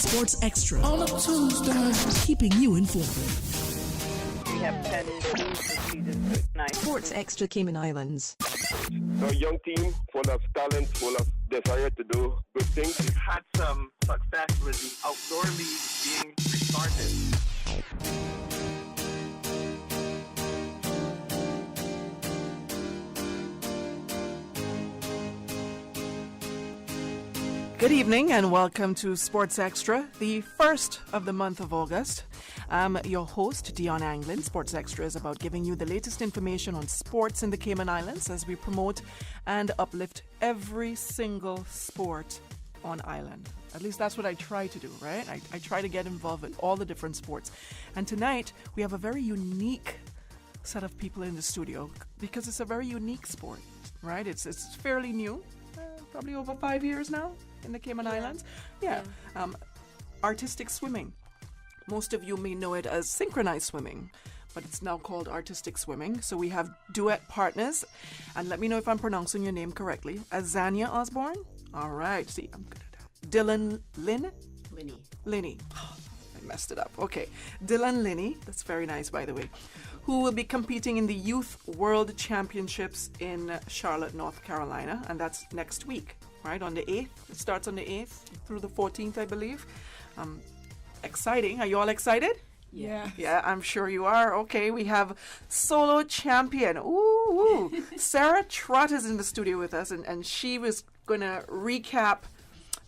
Sports Extra on a Tuesday, keeping you informed. We have 10 teams this season tonight. Sports Extra Cayman Islands. A young team full of talent, full of desire to do good things. We've had some success with the outdoor league being restarted. Good evening and welcome to Sports Extra, the first of the month of August. I'm your host, Dion Anglin. Sports Extra is about giving you the latest information on sports in the Cayman Islands as we promote and uplift every single sport on island. At least that's what I try to do, right? I try to get involved in all the different sports. And tonight, we have a very unique set of people in the studio because it's a very unique sport, right? It's fairly new, probably over 5 years now in the Cayman Islands. Artistic swimming. Most of you may know it as synchronized swimming, but it's now called artistic swimming. So we have duet partners, and let me know if I'm pronouncing your name correctly. Azania Osborne. All right. See, I'm good at that. Dylan Linney. Oh, I messed it up. Okay. Dylan Linney. That's very nice, by the way. Who will be competing in the Youth World Championships in Charlotte, North Carolina, and that's next week, right? On the 8th. It starts on the 8th through the 14th, I believe. Exciting. Are you all excited? Yeah. Yeah, I'm sure you are. Okay, we have solo champion. Ooh. Sarah Trott is in the studio with us, and she was going to recap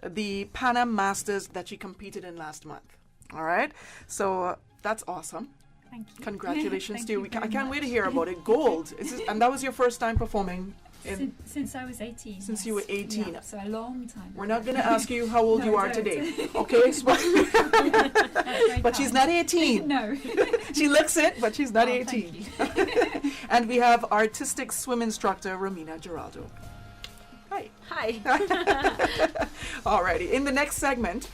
the Pan Am Masters that she competed in last month. All right? So that's awesome. Thank you. Congratulations to you. I can't very wait to much. hear about it. Gold. And that was your first time performing? Since I was 18. Since you were 18. Yeah, so a long time. We're not going to ask you how old No, you are don't. today. Okay? But she's not 18. No. She looks it, but she's not Oh, 18. thank you. And we have artistic swim instructor Romina Geraldo. Hi. Alrighty. In the next segment,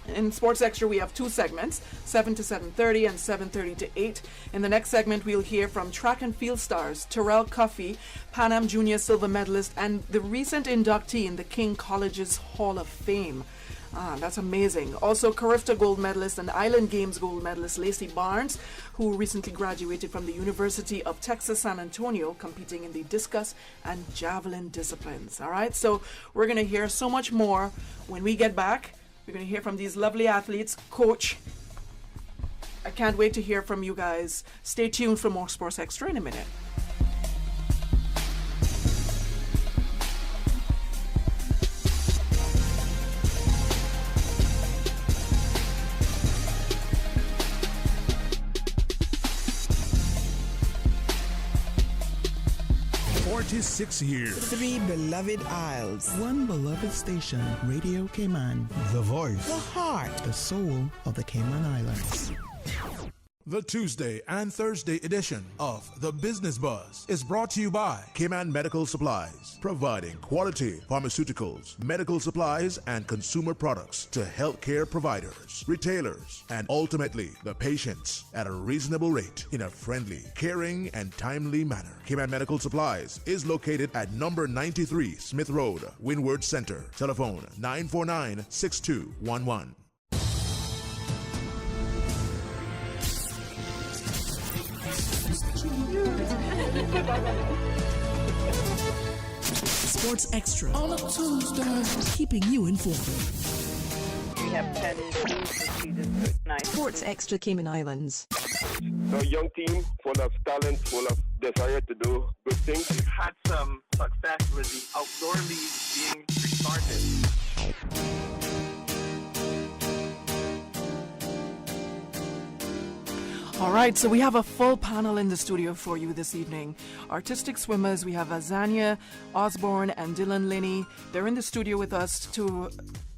in Sports Extra, we have two segments, 7 to 7:30 and 7:30 to 8. In the next segment, we'll hear from track and field stars Terrell Cuffey, Pan Am Junior silver medalist, and the recent inductee in the King College's Hall of Fame. That's amazing. Also, Carifta gold medalist and Island Games gold medalist Lacey Barnes, who recently graduated from the University of Texas San Antonio, competing in the discus and javelin disciplines. All right, so we're going to hear so much more when we get back. We're going to hear from these lovely athletes. Coach, I can't wait to hear from you guys. Stay tuned for more Sports Extra in a minute. Six years. 3 beloved isles. 1 beloved station. Radio Cayman. The voice. The heart. The soul of the Cayman Islands. The Tuesday and Thursday edition of The Business Buzz is brought to you by Cayman Medical Supplies, providing quality pharmaceuticals, medical supplies, and consumer products to healthcare providers, retailers, and ultimately the patients at a reasonable rate in a friendly, caring, and timely manner. Cayman Medical Supplies is located at number 93 Smith Road, Windward Center. Telephone 949-6211. Sports Extra on a Tuesday, keeping you informed. We have 10 teams this season tonight. Sports Extra Cayman Islands. A young team full of talent, full of desire to do good things. We've had some success with the outdoor league being restarted. All right, so we have a full panel in the studio for you this evening. Artistic swimmers, we have Azania Osborne and Dylan Linney. They're in the studio with us to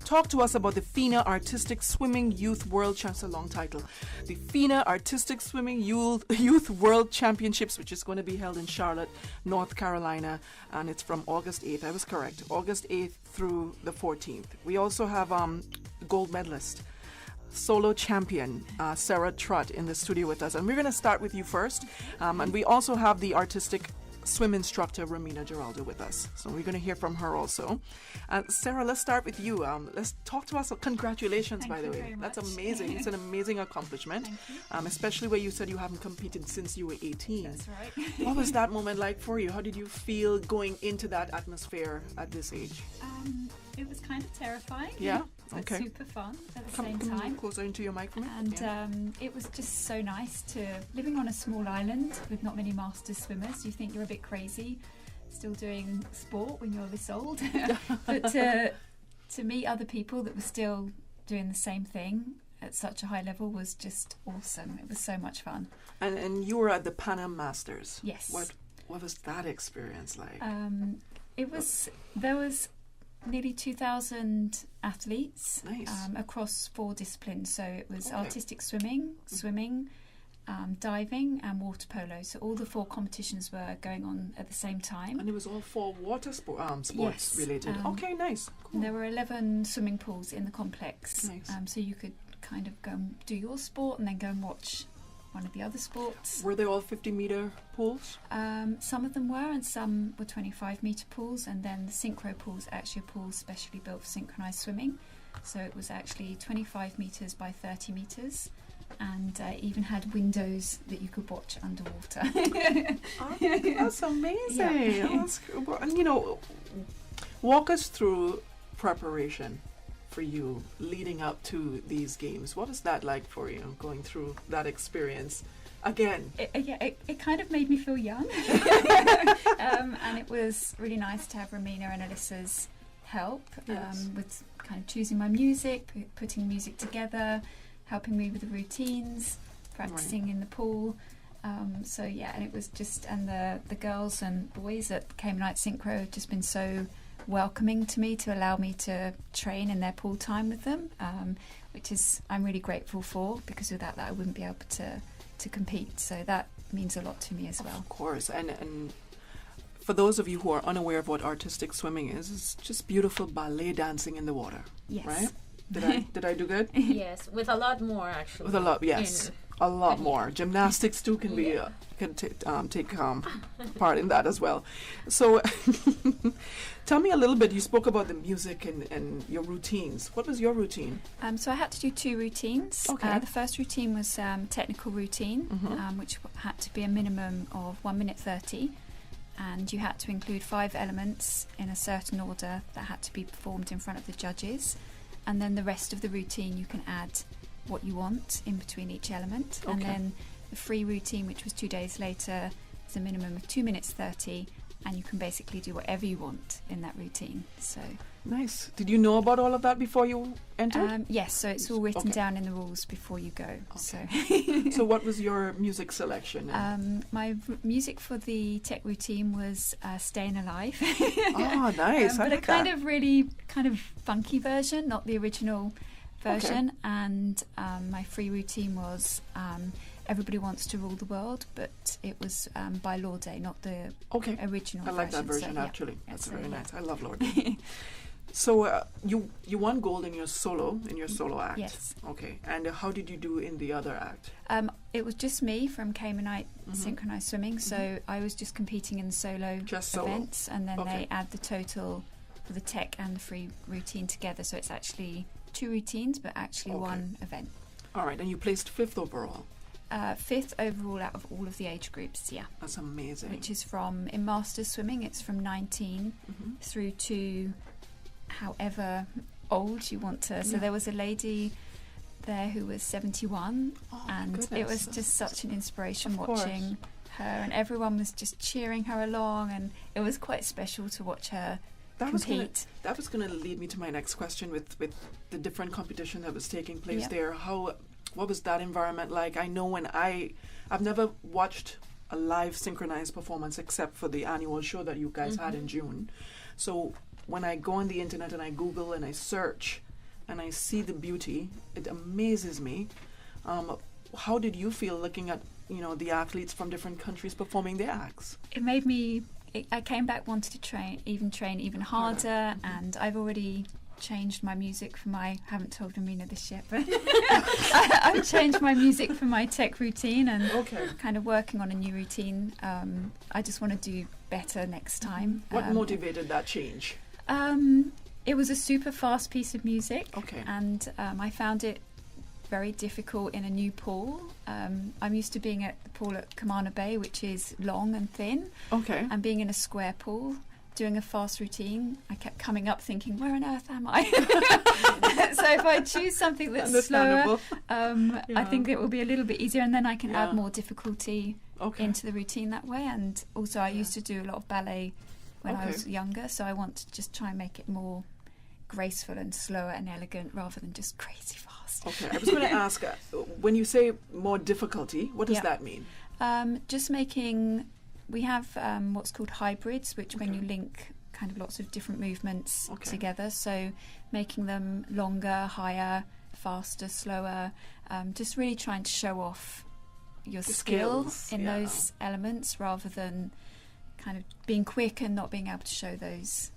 talk to us about the FINA Artistic Swimming Youth World Championships, a long title. The FINA Artistic Swimming Youth World Championships, which is going to be held in Charlotte, North Carolina, and it's from August 8th. I was correct. August 8th through the 14th. We also have gold medalist, solo champion, Sarah Trott in the studio with us. And we're going to start with you first. And we also have the artistic swim instructor Romina Giraldo with us. So we're going to hear from her also. Sarah, let's start with you. Let's talk to us. Congratulations, Thank by the you way. very That's much. amazing. It's an amazing accomplishment. Thank you. Especially where you said you haven't competed since you were 18. That's right. What was that moment like for you? How did you feel going into that atmosphere at this age? It was kind of terrifying. Yeah? But Okay. super fun at the Come same time. closer into your mic for me. And Yeah. it was just so nice to living on a small island with not many masters swimmers. You think you're a bit crazy, still doing sport when you're this old, but to meet other people that were still doing the same thing at such a high level was just awesome. It was so much fun. And you were at the Pan Am Masters. Yes. What was that experience like? There was nearly 2,000 athletes Nice. across 4 disciplines. So it was Okay. artistic swimming, diving, and water polo. So all the 4 competitions were going on at the same time. And it was all for water sports Yes, related. Okay, nice. Cool. And there were 11 swimming pools in the complex. Nice. So you could kind of go and do your sport and then go and watch one of the other sports. Were they all 50-meter pools? Some of them were, and some were 25-meter pools, and then the synchro pools actually are pools specially built for synchronized swimming. So it was actually 25 meters by 30 meters, and even had windows that you could watch underwater. That's amazing. Yeah. That's cool. And walk us through preparation for you leading up to these games. What is that like for you, going through that experience again? It kind of made me feel young. And it was really nice to have Romina and Alyssa's help Yes. with kind of choosing my music, putting music together, helping me with the routines, practicing in the pool. And it was just, and the girls and boys at Cayman Night Synchro have just been so welcoming to me to allow me to train in their pool time with them, which is I'm really grateful for, because without that I wouldn't be able to compete. So that means a lot to me as well. Of course. And for those of you who are unaware of what artistic swimming is, it's just beautiful ballet dancing in the water. Yes. Right? Did I do good? Yes, with a lot more actually. With a lot, yes. A lot more. Gymnastics too can be can take part in that as well. So tell me a little bit. You spoke about the music and your routines. What was your routine? So I had to do 2 routines. Okay. The first routine was technical routine, which had to be a minimum of 1 minute 30, and you had to include 5 elements in a certain order that had to be performed in front of the judges, and then the rest of the routine you can add what you want in between each element. And Okay. then the free routine, which was 2 days later, is a minimum of 2 minutes 30, and you can basically do whatever you want in that routine. So Nice. Did you know about all of that before you entered? yes, so it's all written Okay. down in the rules before you go. So So what was your music selection? my music for the tech routine was Staying Alive. Oh, nice. I But a like kind that. of really kind of funky version, not the original version. And my free routine was Everybody Wants to Rule the World, but it was by Lorde, not the Okay. original I like that version. version So, yeah. actually. That's So, very yeah. nice. I love Lord. So you won gold in your solo act. Yes. Okay. And how did you do in the other act? It was just me from Caymanite Synchronized Swimming, so I was just competing in solo Just solo. events, and then Okay. they add the total for the tech and the free routine together, so it's actually 2 routines, but actually Okay. 1 event. All right. And you placed 5th overall. 5th overall out of all of the age groups, yeah. That's amazing. Which is from, in Masters Swimming, it's from 19 through to however old you want to. So Yeah. there was a lady there who was 71, Oh, my and it goodness. was just such an inspiration Of course. watching her, and everyone was just cheering her along, and it was quite special to watch her That was compete. gonna lead me to my next question with the different competition that was taking place Yep. there. What was that environment like? I know I've never watched a live synchronized performance except for the annual show that you guys had in June. So when I go on the internet and I Google and I search and I see the beauty, it amazes me. How did you feel looking at the athletes from different countries performing their acts? It made me. I came back wanted to train even harder, and I've already changed my music for my. I haven't told Romina this yet, but I've changed my music for my tech routine and kind of working on a new routine. I just want to do better next time. What motivated that change? It was a super fast piece of music, and I found it very difficult in a new pool. I'm used to being at the pool at Kamana Bay, which is long and thin, and being in a square pool, doing a fast routine, I kept coming up thinking, where on earth am I? So if I choose something that's slower, I think it will be a little bit easier, and then I can add more difficulty into the routine that way. And also I used to do a lot of ballet when I was younger, so I want to just try and make it more graceful and slower and elegant rather than just crazy fast. Okay, I was going to ask, when you say more difficulty, what does that mean? Just making, we have what's called hybrids, which when you link kind of lots of different movements together, so making them longer, higher, faster, slower, just really trying to show off your skill in those elements rather than kind of being quick and not being able to show those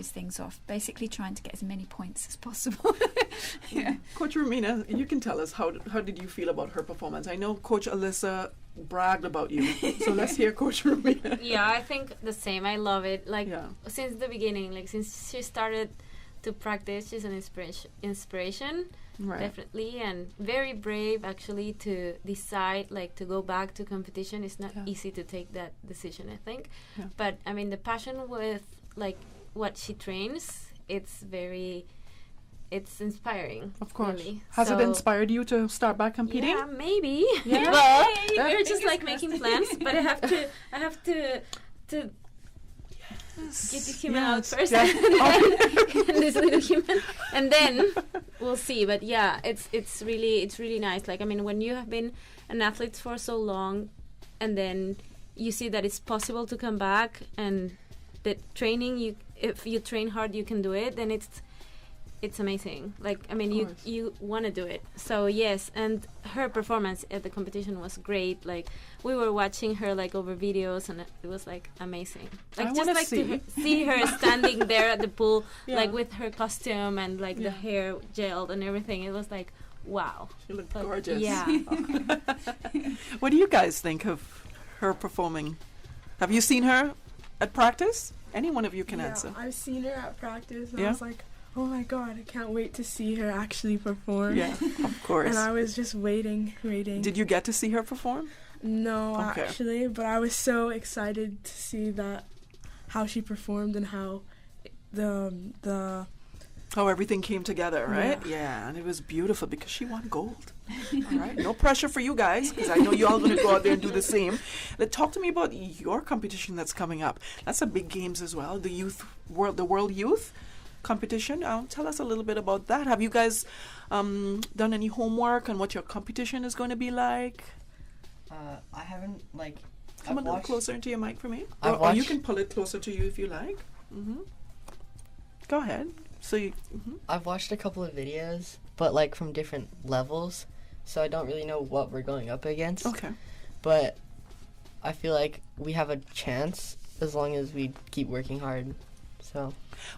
things off. Basically trying to get as many points as possible. Coach Romina, you can tell us how did you feel about her performance? I know Coach Alyssa bragged about you, so let's hear Coach Romina. Yeah, I think the same. I love it. Like since the beginning, like since she started to practice, she's an inspiration. Definitely, and very brave actually to decide like to go back to competition. It's not easy to take that decision, I think. But I mean, the passion with like what she trains, it's inspiring. Of course. Really. Has it inspired you to start back competing? Yeah, maybe. Yeah. Well, we're just like making plans, but I have to get the human out first, and this little human, and then we'll see. But yeah, it's really nice. Like I mean, when you have been an athlete for so long, and then you see that it's possible to come back, and the training, if you train hard, you can do it. Then it's amazing. Like I mean, you want to do it. So yes, and her performance at the competition was great. Like we were watching her like over videos, and it was like amazing. Like I just like to see her standing there at the pool, like with her costume and like the hair gelled and everything. It was like wow. She looked gorgeous. Yeah. What do you guys think of her performing? Have you seen her at practice? Any one of you can answer. I've seen her at practice, and I was like, oh my god, I can't wait to see her actually perform. Yeah, of course. And I was just waiting. Did you get to see her perform? No, actually, but I was so excited to see how she performed and how how everything came together, right? Yeah, and it was beautiful because she won gold. All right, no pressure for you guys because I know you all going to go out there and do the same. Talk to me about your competition that's coming up. That's a big games as well. The World Youth competition. Tell us a little bit about that. Have you guys done any homework on what your competition is going to be like? I haven't Come a little closer into your mic for me. Or you can pull it closer to you if you like. Go ahead. So I've watched a couple of videos, but like from different levels, so I don't really know what we're going up against. Okay. But I feel like we have a chance as long as we keep working hard. So.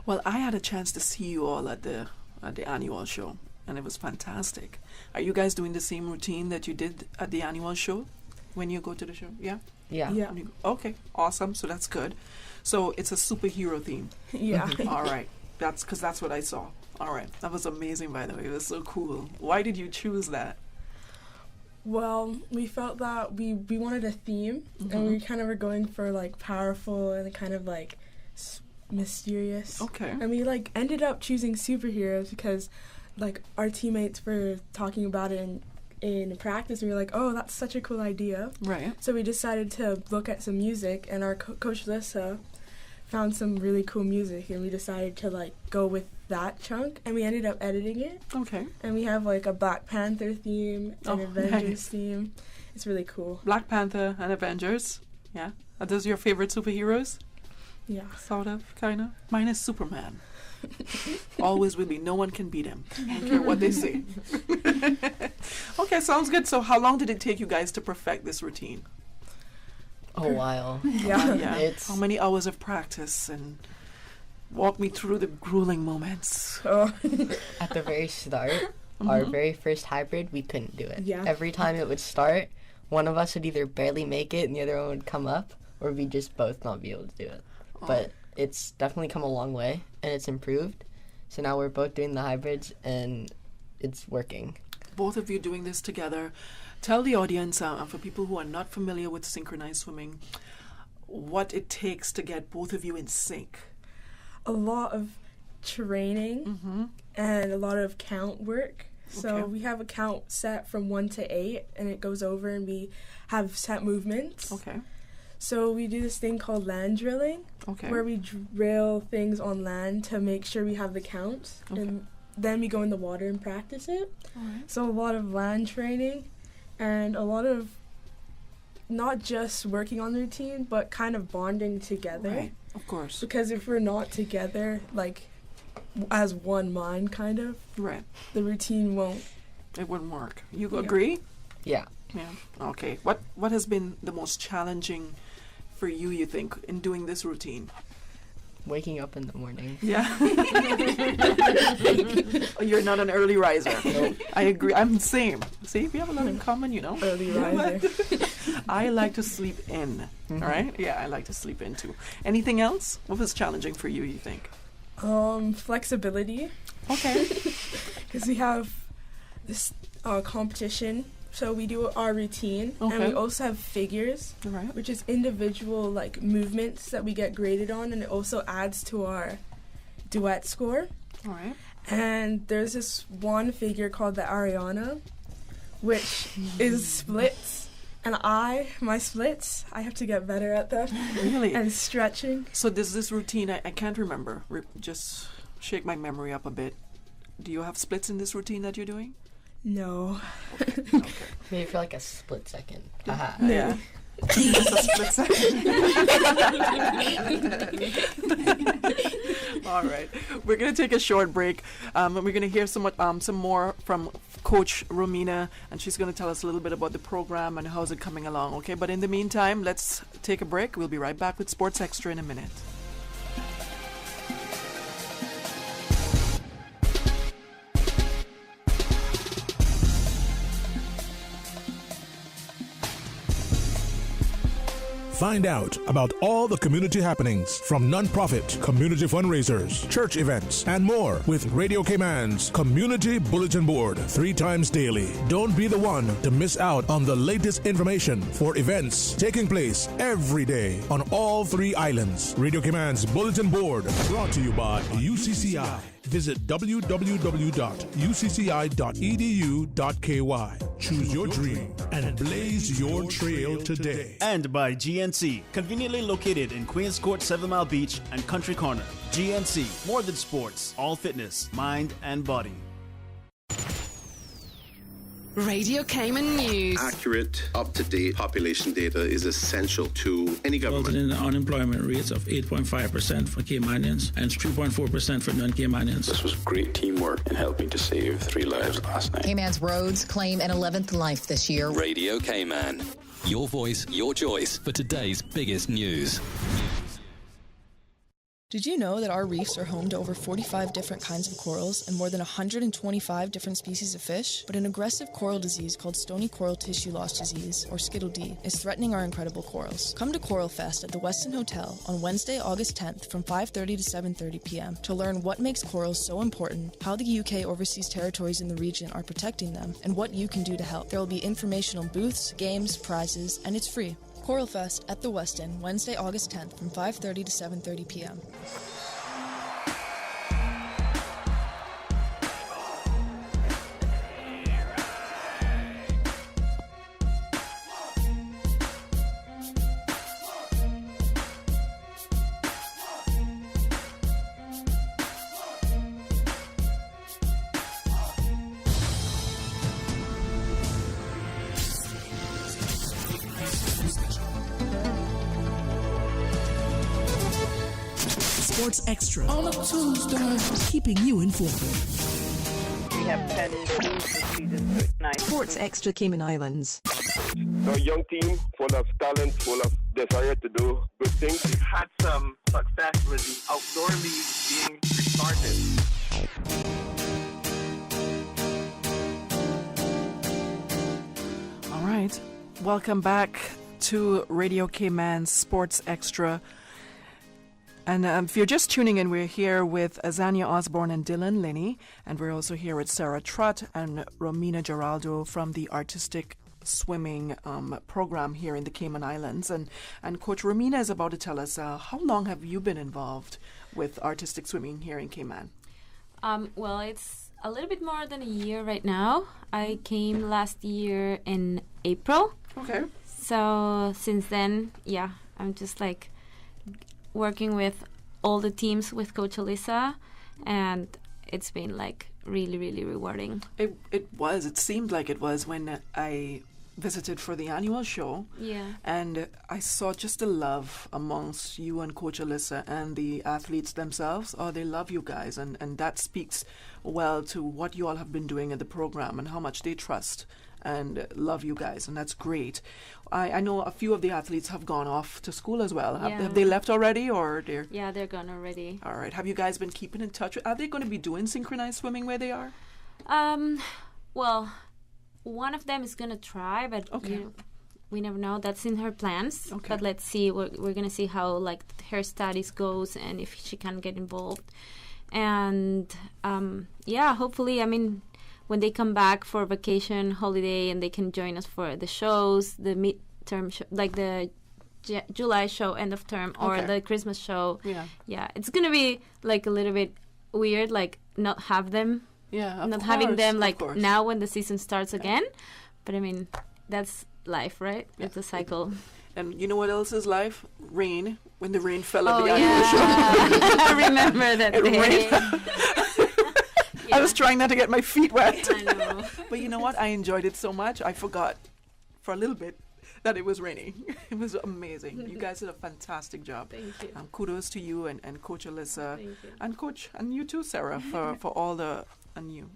Well, I had a chance to see you all at the annual show, and it was fantastic. Are you guys doing the same routine that you did at the annual show when you go to the show? Yeah? Yeah. Okay, awesome. So that's good. So it's a superhero theme. Yeah. All right. That's because that's what I saw. All right. That was amazing, by the way. It was so cool. Why did you choose that? Well, we felt that we wanted a theme, and we kind of were going for like powerful and kind of like mysterious. Okay. And we like ended up choosing superheroes because like our teammates were talking about it in practice, and we were like, oh, that's such a cool idea. Right. So we decided to look at some music, and our Coach Lissa found some really cool music, and we decided to like go with that chunk, and we ended up editing it. Okay. And we have like a Black Panther theme, an Avengers theme. It's really cool. Black Panther and Avengers. Yeah. Are those your favorite superheroes? Yeah. Sort of, kind of. Mine is Superman. Always will be. No one can beat him. I don't care what they say. Okay, sounds good. So how long did it take you guys to perfect this routine? A while. Yeah. How many hours of practice and Walk me through the grueling moments. At the very start, our very first hybrid, we couldn't do it. Yeah. Every time it would start, one of us would either barely make it and the other one would come up, or we'd just both not be able to do it. But it's definitely come a long way, and it's improved. So now we're both doing the hybrids, and it's working. Both of you doing this together. Tell the audience, for people who are not familiar with synchronized swimming, what it takes to get both of you in sync. A lot of training and a lot of count work. So we have a count set from 1 to 8, and it goes over, and we have set movements. Okay. So we do this thing called land drilling, where we drill things on land to make sure we have the counts, and then we go in the water and practice it. So a lot of land training and a lot of not just working on the routine, but kind of bonding together. Right, of course. Because if we're not together, like, as one mind, kind of, the routine won't. It wouldn't work. You agree? Yeah. Yeah. Okay. What has been the most challenging for you, you think, in doing this routine? Waking up in the morning. Yeah. You're not an early riser. Nope. I agree. I'm the same. See, we have a lot in common, you know. Early riser. I like to sleep in. All right? Yeah, I like to sleep in too. Anything else? What was challenging for you, you think? Flexibility. Okay. Because we have this competition. So we do our routine, and we also have figures, which is individual like movements that we get graded on, and it also adds to our duet score. All right. And there's this one figure called the Ariana, which is splits, and my splits, I have to get better at them. Really? And stretching. So this routine, I can't remember. Just shake my memory up a bit. Do you have splits in this routine that you're doing? No. Maybe for like a split second. Yeah. Just a split second. All right. We're going to take a short break. And we're going to hear some more from Coach Romina, and she's going to tell us a little bit about the program and how's it coming along. Okay. But in the meantime, let's take a break. We'll be right back with Sports Extra in a minute. Find out about all the community happenings from nonprofit, community fundraisers, church events, and more with Radio Cayman's Community Bulletin Board 3 times daily. Don't be the one to miss out on the latest information for events taking place every day on all 3 islands. Radio Cayman's Bulletin Board, brought to you by UCCI. Visit www.ucci.edu.ky. Choose your dream and blaze your trail today. And by GNC, conveniently located in Queens Court, 7 Mile Beach, and Country Corner. GNC, more than sports, all fitness, mind and body. Radio Cayman News. Accurate, up-to-date population data is essential to any government. In unemployment rates of 8.5% for Caymanians and 3.4% for non-Caymanians. This was great teamwork in helping to save 3 lives last night. Cayman's roads claim an 11th life this year. Radio Cayman. Your voice, your choice for today's biggest news. Did you know that our reefs are home to over 45 different kinds of corals and more than 125 different species of fish? But an aggressive coral disease called stony coral tissue loss disease, or Skittle D, is threatening our incredible corals. Come to Coral Fest at the Westin Hotel on Wednesday, August 10th from 5:30 to 7:30 p.m. to learn what makes corals so important, how the UK overseas territories in the region are protecting them, and what you can do to help. There will be informational booths, games, prizes, and it's free. Coral Fest at the Westin, Wednesday, August 10th from 5:30 to 7:30 p.m. Sports Extra on a Tuesday, keeping you informed. We have 10 news procedures tonight. Sports Extra Cayman Islands. a young team full of talent, full of desire to do good things. We've had some success with the outdoor leagues being restarted. All right. Welcome back to Radio Cayman Sports Extra. And if you're just tuning in, we're here with Azania Osborne and Dylan Linney. And we're also here with Sarah Trutt and Romina Geraldo from the Artistic Swimming program here in the Cayman Islands. And Coach Romina is about to tell us, how long have you been involved with artistic swimming here in Cayman? Well, it's a little bit more than a year right now. I came last year in April. Okay. So since then, yeah, I'm just like working with all the teams with Coach Alyssa, and it's been like really, really rewarding. It seemed like it was when I visited for the annual show. Yeah. And I saw just the love amongst you and Coach Alyssa and the athletes themselves. Oh, they love you guys. And that speaks well to what you all have been doing in the program and how much they trust and love you guys, and that's great. I know a few of the athletes have gone off to school as well. Have they left already, or they're? Yeah, they're gone already. All right. Have you guys been keeping in touch? Are they going to be doing synchronized swimming where they are? Well, one of them is going to try, but we never know. That's in her plans. Okay. But let's see. We're going to see how like her studies goes and if she can get involved. And hopefully, I mean, when they come back for vacation, holiday, and they can join us for the shows, the midterm show, like the July show, end of term, or the Christmas show. Yeah, it's gonna be like a little bit weird, like not have them. Yeah, not having them like now when the season starts again. But I mean, that's life, right? Yeah. It's a cycle. And you know what else is life? Rain. When the rain fell at the annual show. I remember that day. I was trying not to get my feet wet. I know. But you know what? I enjoyed it so much. I forgot for a little bit that it was raining. It was amazing. You guys did a fantastic job. Thank you. Kudos to you and Coach Alyssa. Thank you. And Coach, and you too, Sarah, for all the, and you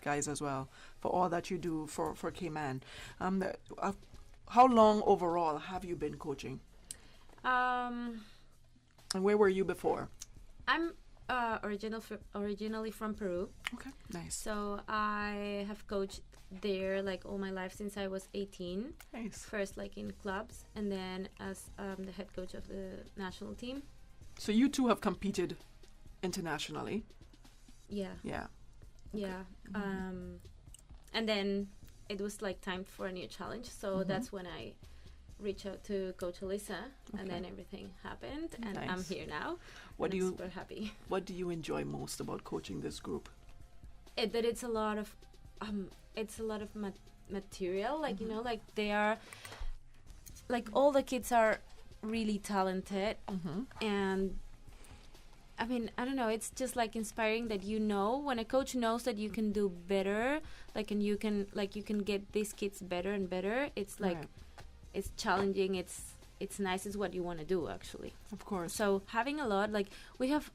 guys as well, for all that you do for Cayman. How long overall have you been coaching? And where were you before? I'm originally from Peru. Okay, nice. So I have coached there like all my life since I was 18. Nice. First like in clubs, and then as the head coach of the national team. So you two have competed internationally. Yeah. Yeah. Yeah. Mm-hmm. And then it was like time for a new challenge. So that's when I reached out to Coach Alyssa, and then everything happened, and nice. I'm here now. I'm super happy. What do you enjoy most about coaching this group? That it's a lot of material. Like you know, like they are, like all the kids are really talented, and I mean, I don't know. It's just like inspiring that when a coach knows that you can do better, like and you can get these kids better and better. It's like it's challenging. It's nice. It's what you want to do, actually. Of course. So having a lot, like we have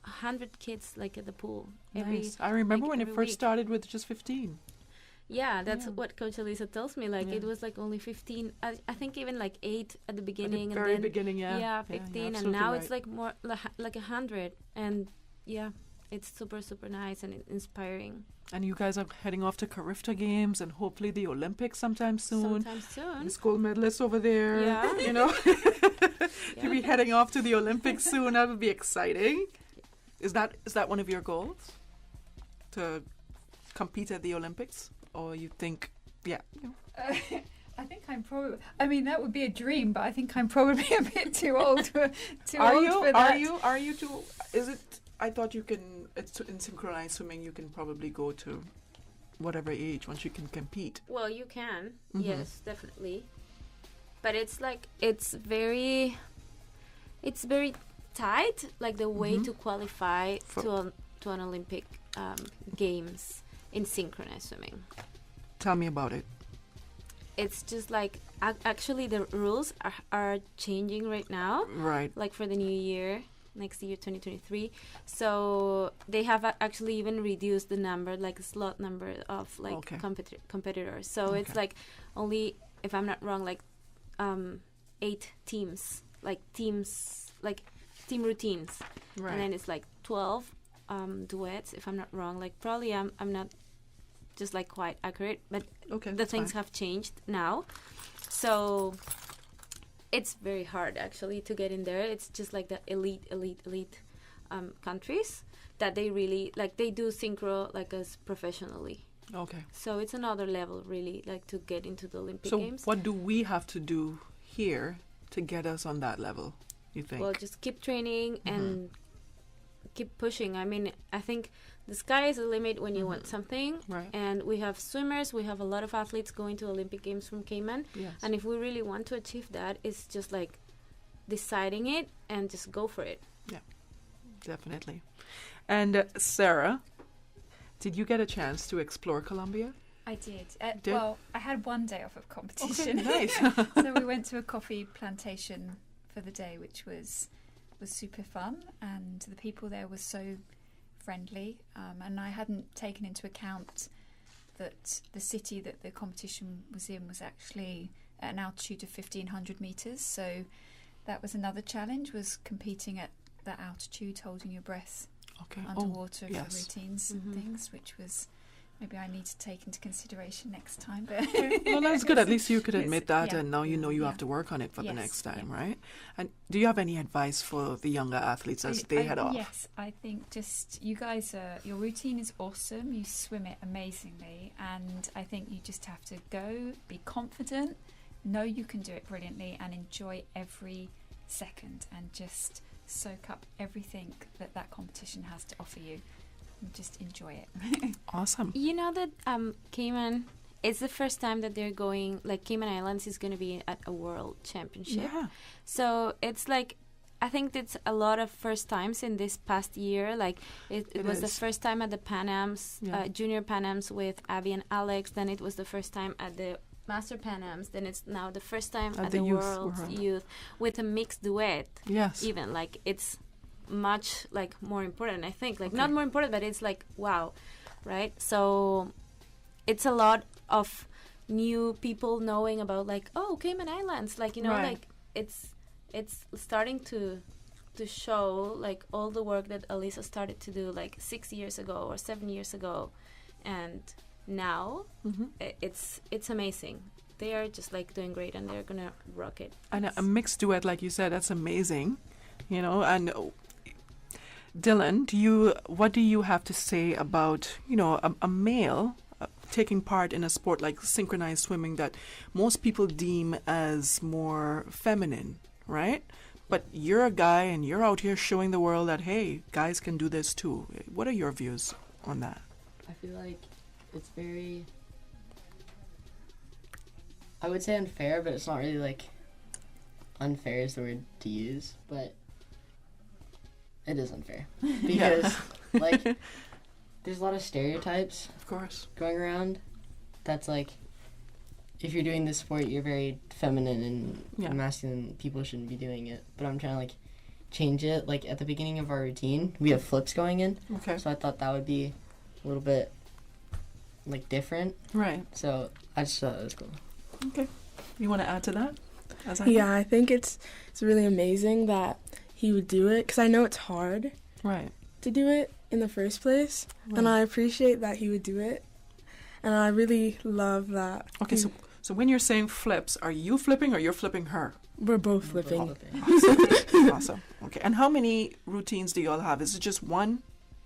100 kids like at the pool. Nice. I remember when it first started with just 15. Yeah, that's what Coach Alyssa tells me. Like it was like only 15. I think even like 8 at the beginning. At the very beginning, yeah. Yeah, 15, and now it's like more like 100. And yeah, it's super, super nice and inspiring. And you guys are heading off to Carifta Games and hopefully the Olympics sometime soon. Sometime Gold medalists over there. Yeah. You know, to be heading off to the Olympics soon. That would be exciting. Is that one of your goals? To compete at the Olympics? Or you think, I think I'm probably. I mean, that would be a dream, but I think I'm probably a bit too old for that. Are you too? Is it? I thought you can. It's in synchronized swimming. You can probably go to whatever age once you can compete. Well, you can. Yes, definitely. But it's like it's very tight. Like the way to qualify to an Olympic games in synchronized swimming. Tell me about it. It's just like actually the rules are changing right now. Right. Like for the new year, next year, 2023. So they have actually even reduced the number, like the slot number of like competitors. So it's like only, if I'm not wrong, like 8 teams, like team routines, and then it's like 12 duets, if I'm not wrong. Like probably I'm not just like quite accurate, but the things have changed now. So it's very hard actually to get in there. It's just like the elite countries that they really like. They do synchro like us professionally. Okay. So it's another level really, like to get into the Olympic Games. So what do we have to do here to get us on that level, you think? Well, just keep training and keep pushing. I mean, I think the sky is the limit when you want something. Right. And we have swimmers, we have a lot of athletes going to Olympic Games from Cayman. Yes. And if we really want to achieve that, it's just like deciding it and just go for it. Yeah, definitely. And Sarah, did you get a chance to explore Colombia? I did. Well, I had one day off of competition. Okay, nice. So we went to a coffee plantation for the day, which was super fun, and the people there were so friendly. And I hadn't taken into account that the city that the competition was in was actually at an altitude of 1,500 meters. So that was another challenge, was competing at that altitude, holding your breath underwater for routines and things, which was maybe I need to take into consideration next time. But well, that's good. At least you could admit that, and now you know you have to work on it for the next time, right? And do you have any advice for the younger athletes as they head off? Yes, I think just you guys your routine is awesome. You swim it amazingly, and I think you just have to go, be confident, know you can do it brilliantly, and enjoy every second, and just soak up everything that competition has to offer you. Just enjoy it. Awesome. You know that Cayman, it's the first time that they're going, like Cayman Islands is going to be at a world championship. Yeah. So it's like, I think it's a lot of first times in this past year. Like it was the first time at the Pan Ams, Junior Pan Ams with Abby and Alex. Then it was the first time at the Master Pan Ams. Then it's now the first time at the World Youth with a mixed duet. Yes. Even like it's much like more important, I think, like not more important, but it's like wow, right? So it's a lot of new people knowing about like Cayman Islands, like like it's starting to show like all the work that Alyssa started to do like 6 years ago or 7 years ago, and now it's amazing. They are just like doing great, and they're gonna rock it. And a mixed duet, like you said, that's amazing, and Dylan, what do you have to say about, a male taking part in a sport like synchronized swimming that most people deem as more feminine, right? But you're a guy and you're out here showing the world that, hey, guys can do this too. What are your views on that? I feel like it's very, I would say unfair, but it's not really like unfair is the word to use, but it is unfair because like there's a lot of stereotypes, of course, going around. That's like, if you're doing this sport, you're very feminine and masculine. People shouldn't be doing it. But I'm trying to like change it. Like at the beginning of our routine, we have flips going in. Okay. So I thought that would be a little bit like different. Right. So I just thought it was cool. Okay. You want to add to that? I think it's really amazing that he would do it, because I know it's hard to do it in the first place, and I appreciate that he would do it, and I really love that. Okay, so when you're saying flips, are you flipping or you're flipping her? We're both flipping. Awesome. Okay, and how many routines do you all have? Is it just one?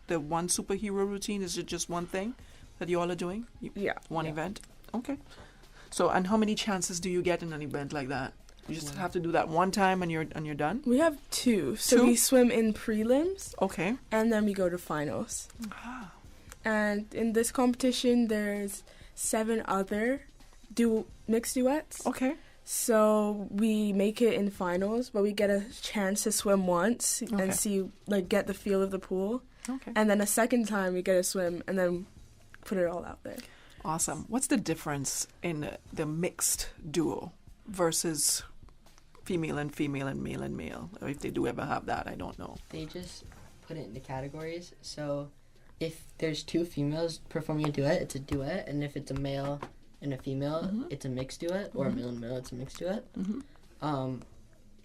The one superhero routine? Is it just one thing that you all are doing? One event? Okay. So, and how many chances do you get in an event like that? You just have to do that one time and you're done? We have 2. So we swim in prelims. Okay. And then we go to finals. And in this competition, there's 7 other mixed duets. Okay. So we make it in finals, but we get a chance to swim once and see, like, get the feel of the pool. Okay. And then a second time we get to swim and then put it all out there. Awesome. What's the difference in the mixed duo versus female and female and male and male? Or if they do ever have that, I don't know. They just put it into categories. So if there's two females performing a duet, it's a duet. And if it's a male and a female, it's a mixed duet. Or a male and male, it's a mixed duet.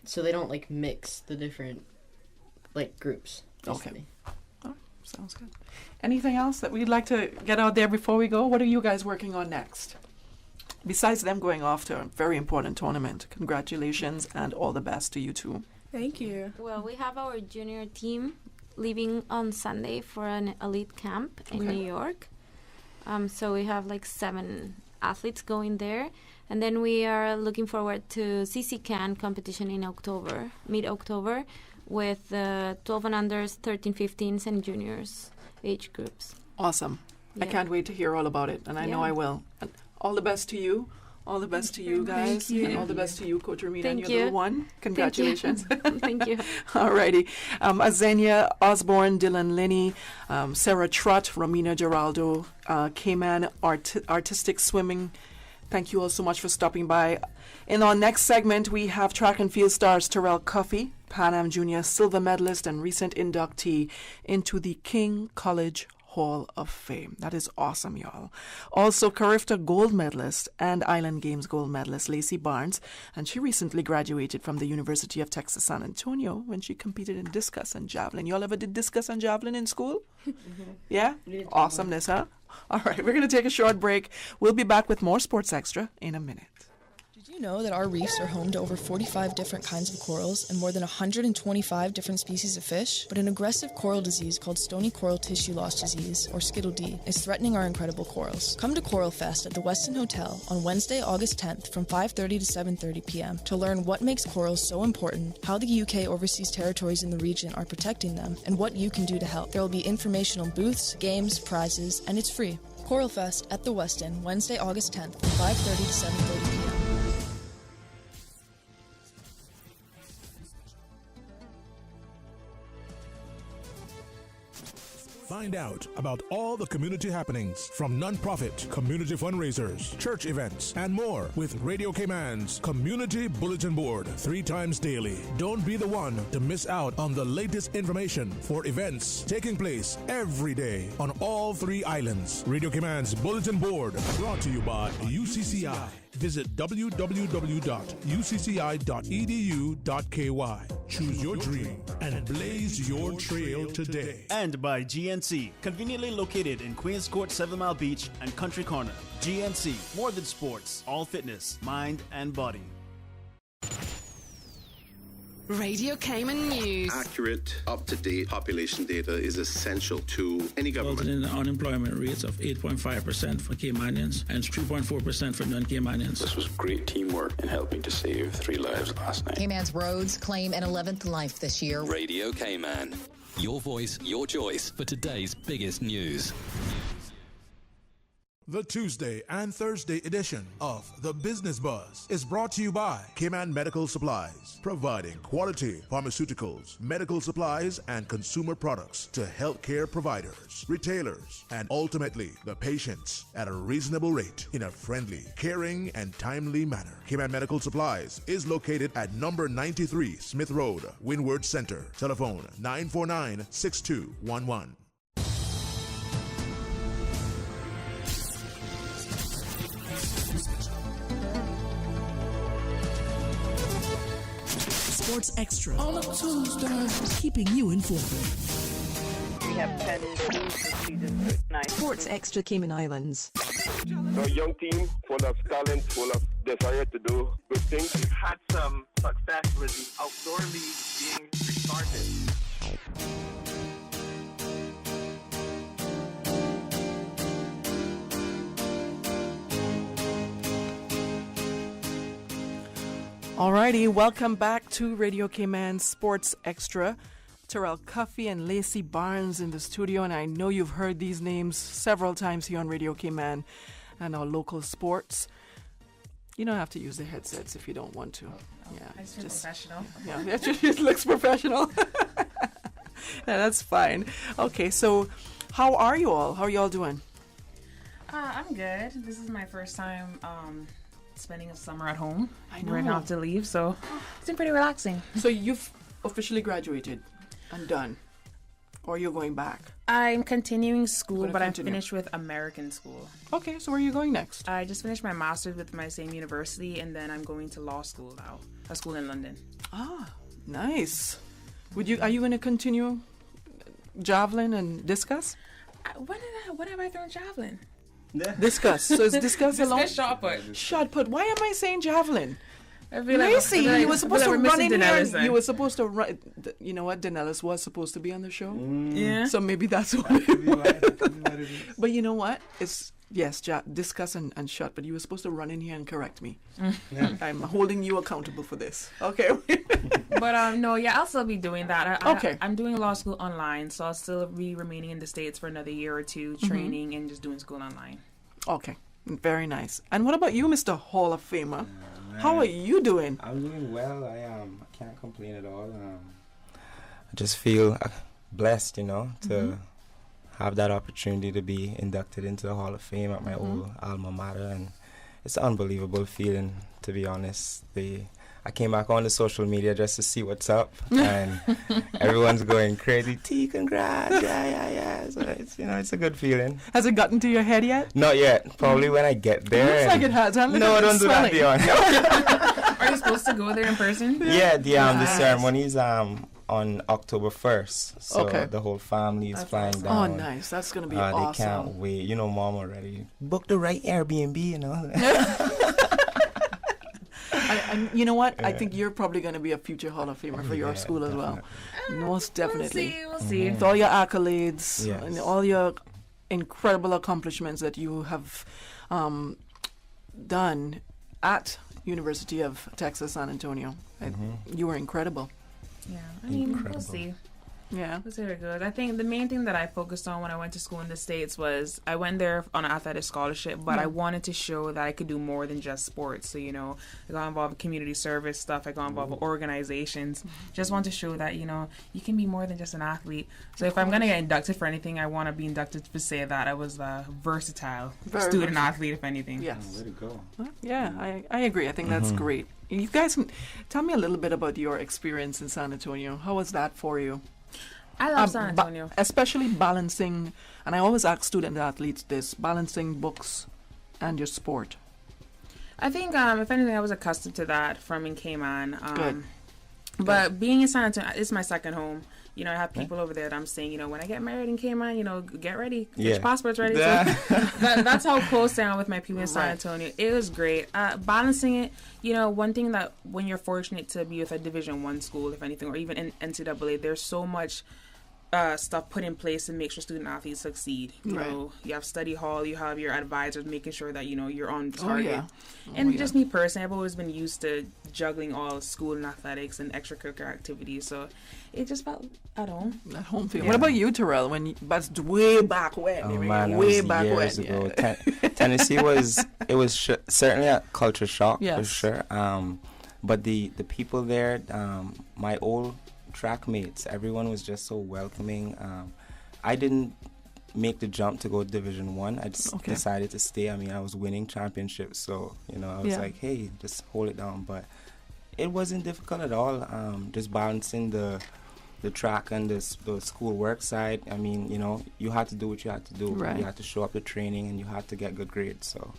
So they don't like mix the different like groups. Basically. Okay. Oh, sounds good. Anything else that we'd like to get out there before we go? What are you guys working on next? Besides them going off to a very important tournament, congratulations and all the best to you two. Thank you. Well, we have our junior team leaving on Sunday for an elite camp in New York. So we have like 7 athletes going there. And then we are looking forward to CC-CAN competition in October, mid-October, with 12 and unders, 13, 15s, and juniors age groups. Awesome. I can't wait to hear all about it, and I know I will. And all the best to you. All the best to you guys. And all the best to you, Coach Romina, and your little one. Congratulations. Thank you. Alrighty. Azenia Osborne, Dylan Linney, Sarah Trott, Romina Geraldo, Cayman Artistic Swimming. Thank you all so much for stopping by. In our next segment, we have track and field stars Terrell Cuffey, Pan Am Junior silver medalist and recent inductee into the King College Hall of Fame. That is awesome, y'all. Also, Carifta gold medalist and Island Games gold medalist Lacey Barnes, and she recently graduated from the University of Texas San Antonio when she competed in discus and javelin. Y'all ever did discus and javelin in school? Yeah? Awesomeness, huh? All right, we're going to take a short break. We'll be back with more Sports Extra in a minute. Did you know that our reefs are home to over 45 different kinds of corals and more than 125 different species of fish? But an aggressive coral disease called stony coral tissue loss disease, or Skittle D, is threatening our incredible corals. Come to Coral Fest at the Westin Hotel on Wednesday, August 10th from 5:30 to 7:30 p.m. to learn what makes corals so important, how the UK overseas territories in the region are protecting them, and what you can do to help. There will be informational booths, games, prizes, and it's free. Coral Fest at the Westin, Wednesday, August 10th from 5:30 to 7:30 p.m. Find out about all the community happenings from nonprofit, community fundraisers, church events, and more with Radio Cayman's Community Bulletin Board 3 times daily. Don't be the one to miss out on the latest information for events taking place every day on all 3 islands. Radio Cayman's Bulletin Board, brought to you by UCCI. Visit www.ucci.edu.ky. Choose your dream and blaze your trail today. And by GNC, conveniently located in Queens Court, 7 Mile Beach, and Country Corner. GNC, more than sports, all fitness, mind and body. Radio Cayman News. Accurate, up-to-date population data is essential to any government. In unemployment rates of 8.5% for Caymanians and 3.4% for non-Caymanians. This was great teamwork in helping to save 3 lives last night. Cayman's roads claim an 11th life this year. Radio Cayman. Your voice, your choice for today's biggest news. The Tuesday and Thursday edition of The Business Buzz is brought to you by Cayman Medical Supplies, providing quality pharmaceuticals, medical supplies, and consumer products to healthcare providers, retailers, and ultimately the patients at a reasonable rate in a friendly, caring, and timely manner. Cayman Medical Supplies is located at number 93 Smith Road, Windward Center. Telephone 949-6211. Sports Extra on a Tuesday, keeping you informed. We have 10 teams for season 9. Sports Extra Cayman Islands. A young team full of talent, full of desire to do good things. We've had some success with the outdoor league being restarted. Alrighty, welcome back to Radio Cayman Sports Extra. Terrell Cuffey and Lacey Barnes in the studio, and I know you've heard these names several times here on Radio Cayman and our local sports. You don't have to use the headsets if you don't want to. I just feel professional. Yeah, it looks professional. Yeah, that's fine. Okay, so how are you all? How are you all doing? I'm good. This is my first time spending a summer at home. I know. We're going to have to leave, so it's been pretty relaxing. So you've officially graduated and done, or you're going back? I'm continuing school, but I'm finished with American school. Okay, so where are you going next? I just finished my master's with my same university, and then I'm going to law school now, a school in London. Ah, nice. Are you going to continue javelin and discus? When have I thrown javelin? Discus. So it's discus alone? Discus, shot put. Shot put. Why am I saying javelin? Lacey, you were supposed to run in here. Then. You were supposed to run. You know what? Danellis was supposed to be on the show. Yeah. So maybe that's what it was. But you know what? It's discuss and shut. But you were supposed to run in here and correct me. I'm holding you accountable for this. Okay. But I'll still be doing that. Okay. I'm doing law school online, so I'll still be remaining in the States for another year or two, training and just doing school online. Okay. Very nice. And what about you, Mr. Hall of Famer? How are you doing? I'm doing well. I can't complain at all. I just feel blessed, to have that opportunity to be inducted into the Hall of Fame at my old alma mater, and it's an unbelievable feeling, to be honest. I came back on the social media just to see what's up, and everyone's going crazy. T, congrats! Yeah. So it's a good feeling. Has it gotten to your head yet? Not yet. Probably when I get there. It looks like it has. Huh? No, don't do that, Dion. Are you supposed to go there in person? Yeah, the ceremony's on October 1st. So the whole family is flying down. Oh, nice. That's going to be awesome. They can't wait. Mom already booked the right Airbnb, And you know what? I think you're probably going to be a future Hall of Famer for your school as well. Most definitely. We'll see. With all your accolades and all your incredible accomplishments that you have done at University of Texas, San Antonio. You were incredible. Yeah, we'll see. Yeah. It was very good. I think the main thing that I focused on when I went to school in the States was I went there on an athletic scholarship, but I wanted to show that I could do more than just sports. So, I got involved in community service stuff. I got involved with organizations. Just want to show that, you can be more than just an athlete. So if I'm going to get inducted for anything, I want to be inducted to say that I was a versatile student athlete, if anything. Yes. Way to go. Yeah, I agree. I think that's great. You guys, tell me a little bit about your experience in San Antonio. How was that for you? I love San Antonio. Especially balancing, and I always ask student athletes this, balancing books and your sport. I think, if anything, I was accustomed to that from in Cayman. Good. But being in San Antonio, it's my second home. I have people over there that I'm saying, when I get married in Cayman, get ready. Get your passports ready. So that's how close I am with my people in San Antonio. It was great. Balancing it, one thing that when you're fortunate to be with a Division I school, if anything, or even in NCAA, there's so much stuff put in place to make sure student athletes succeed. You know, you have study hall, you have your advisors making sure that you're on target. Just me personally, I've always been used to juggling all school and athletics and extracurricular activities, so it just felt at home. At home feel. What about you, Terrell? That's way back when. Oh man, way back years ago. Tennessee was certainly a culture shock for sure. But the people there, my old track mates, everyone was just so welcoming. I didn't make the jump to go to Division I just decided to stay. I was winning championships, so I was like, hey, just hold it down. But it wasn't difficult at all. Just balancing the track and the school work side. You had to do what you had to do. You had to show up to training and you had to get good grades. So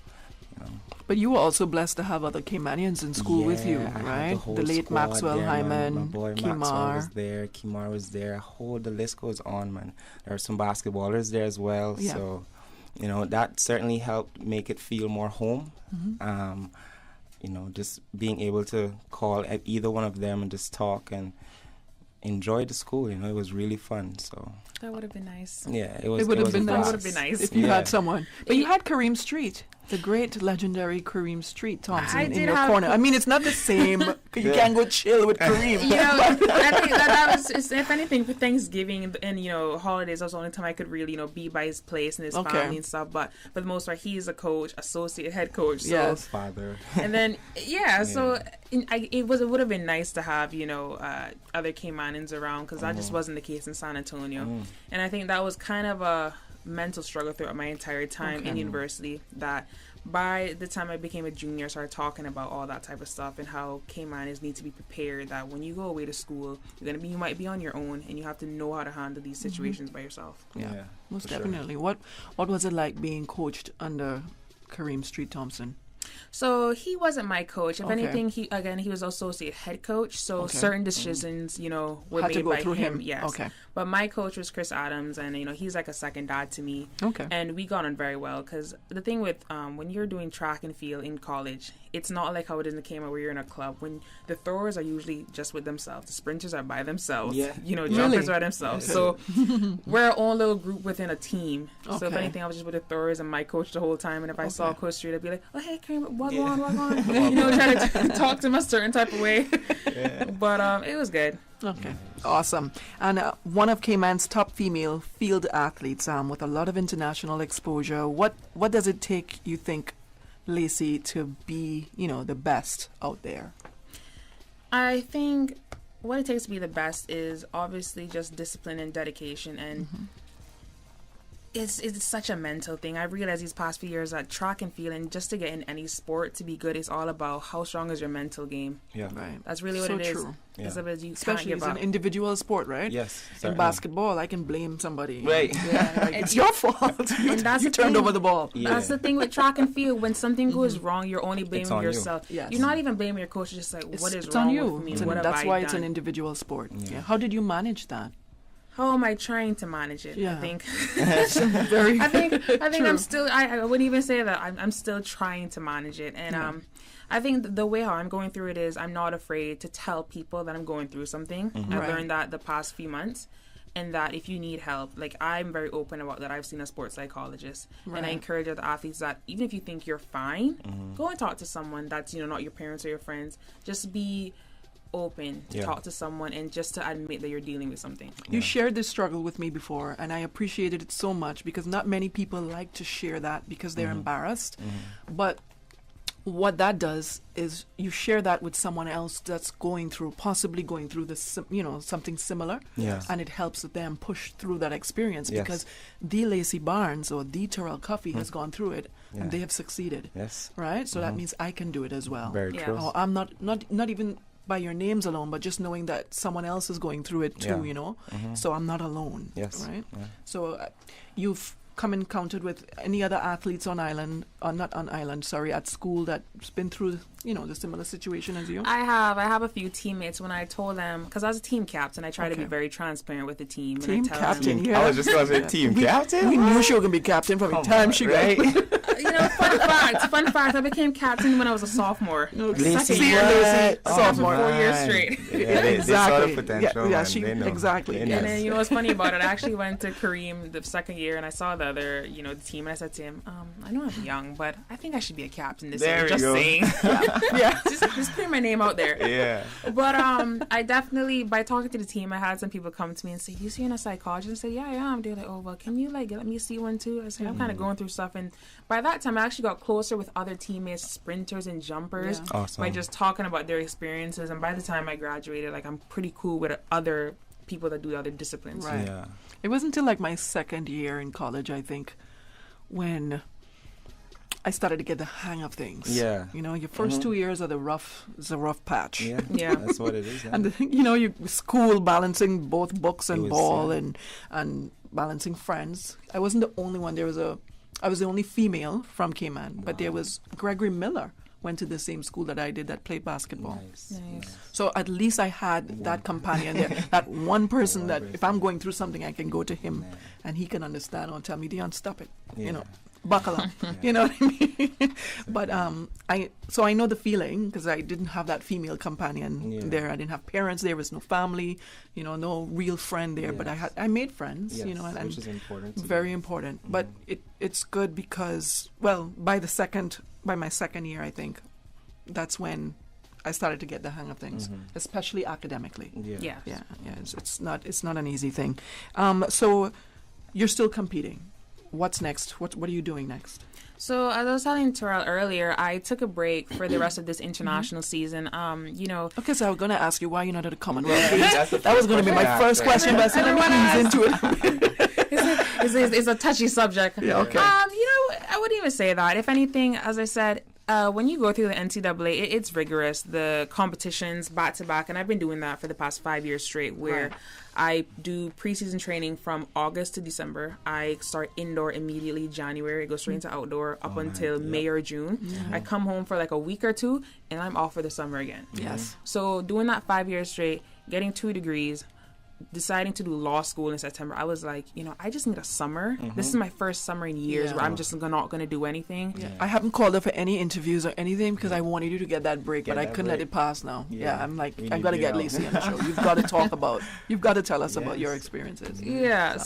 But you were also blessed to have other Caymanians in school with you, right? The late squad, Maxwell Hyman, my boy Kimar. Maxwell was there, Kimar was there. The list goes on, man. There are some basketballers there as well. Yeah. So, that certainly helped make it feel more home. Just being able to call at either one of them and just talk and enjoy the school. It was really fun. So that would have been nice. Yeah, it would have been nice if you had someone. But you had Kareem Street, the great legendary Kareem Street Thompson in your corner. It's not the same. You can't go chill with Kareem. I think that was, if anything, for Thanksgiving and holidays, that was the only time I could really be by his place and his family and stuff. But for the most part, he's a coach, associate head coach. So, yes, father. And then so it would have been nice to have other Caymanans around, because that just wasn't the case in San Antonio. And I think that was kind of a mental struggle throughout my entire time in university, that by the time I became a junior, I started talking about all that type of stuff and how K-Miners need to be prepared that when you go away to school, you might be on your own, and you have to know how to handle these situations by yourself. Yeah, most definitely. What was it like being coached under Kareem Street Thompson? So he wasn't my coach. If anything, he was associate head coach. So certain decisions, were made by him. Yes. Okay. But my coach was Chris Adams, and he's like a second dad to me. Okay. And we got on very well because the thing with when you're doing track and field in college, it's not like how it is in the KMA where you're in a club. When the throwers are usually just with themselves, the sprinters are by themselves. Yeah. Jumpers are by themselves. So we're our own little group within a team. Okay. So if anything, I was just with the throwers and my coach the whole time. And if I saw Coach Street, I'd be like, "Oh hey, Kareem, walk on." Try to talk to him a certain type of way. But it was good. Okay, awesome. And one of Cayman's top female field athletes with a lot of international exposure. What does it take, you think, Lacey, to be, the best out there? I think what it takes to be the best is obviously just discipline and dedication, and it's such a mental thing. I realized these past few years that track and field, and just to get in any sport to be good, it's all about how strong is your mental game. Yeah, right. That's really what it is. True. Yeah. Especially it's an individual sport, right? Yes. In basketball, I can blame somebody. Right. Yeah, it's your fault. you turned over the ball. Yeah. That's the thing with track and field. When something goes wrong, you're only blaming yourself. Yes. You're not even blaming your coach. You're just like, what is wrong with me? That's why it's an individual sport. Yeah. How did you manage that? How am I trying to manage it? Yeah. I think. Very I think I'm still. I wouldn't even say that. I'm still trying to manage it, and I think the way how I'm going through it is I'm not afraid to tell people that I'm going through something. I've learned that the past few months, and that if you need help, like I'm very open about that. I've seen a sports psychologist, and I encourage other athletes that even if you think you're fine, go and talk to someone that's not your parents or your friends. Just be open to talk to someone and just to admit that you're dealing with something. You shared this struggle with me before, and I appreciated it so much because not many people like to share that because they're embarrassed. But what that does is you share that with someone else that's possibly going through this, something similar, and it helps them push through that experience because the Lacey Barnes or the Terrell Coffey has gone through it and they have succeeded. Yes, right. So that means I can do it as well. Very true. Or I'm not even by your names alone, but just knowing that someone else is going through it too. So I'm not alone. Yes, right. Yeah. So you've come encountered with any other athletes on island, or not on island, sorry, at school that's been through, the similar situation as you? I have a few teammates. When I told them, because I was a team captain, I try to be very transparent with the team. Team captain, I was just going to say team captain. We knew she was going to be captain from the time she got. Fun fact, I became captain when I was a sophomore. Second year, sophomore. 4 years straight. They saw the potential. Exactly. And then, what's funny about it, I actually went to Kareem the second year, and I saw the other, the team, and I said to him, I know I'm young, but I think I should be a captain this year. Just saying. Just putting my name out there. Yeah. But I definitely, by talking to the team, I had some people come to me and say, "You see, you're a psychologist?" I said, "Yeah, I am." They're like, "Oh, well, can you let me see one too?" I said, "I'm kind of going through stuff." And by that time, I actually got closer with other teammates, sprinters and jumpers, by just talking about their experiences. And by the time I graduated, I'm pretty cool with other people that do other disciplines. Right. Yeah. It wasn't until my second year in college, I think, when I started to get the hang of things. Yeah. Your first 2 years are a rough patch. Yeah. That's what it is. Yeah. And you school balancing both books and ball and balancing friends. I wasn't the only one. I was the only female from Cayman, but there was Gregory Miller went to the same school that I did that played basketball. Nice. So at least I had that companion there, that one person that if I'm going through something, I can go to him and he can understand or tell me, "Dion, stop it." Buckle up. You know what I mean? But I know the feeling because I didn't have that female companion there. I didn't have parents. There was no family, no real friend there. But I made friends, and which is important. Very important. But it's good because, well, by my second year, I think that's when I started to get the hang of things, especially academically. Yeah. It's not an easy thing. So you're still competing. What's next? What are you doing next? So as I was telling Terrell earlier, I took a break for the rest of this international season. Okay, so I was going to ask you why you're not at the Commonwealth Games. That was going to be my first question, but I said let me ease into it. It's a touchy subject. Yeah, okay. I wouldn't even say that. If anything, as I said, when you go through the NCAA, it's rigorous. The competitions back to back, and I've been doing that for the past 5 years straight, where I do preseason training from August to December. I start indoor immediately January. I go straight into outdoor up until May or June. I come home for like a week or two, and I'm off for the summer again. Yes. So doing that 5 years straight, getting 2 degrees, deciding to do law school in September, I was like, I just need a summer. This is my first summer in years where I'm just not going to do anything. I haven't called up for any interviews or anything because I wanted you to get that break, and I couldn't let it pass now. I'm like, I've got to get Lacey on the show. You've got to talk about, you've got to tell us about your experiences.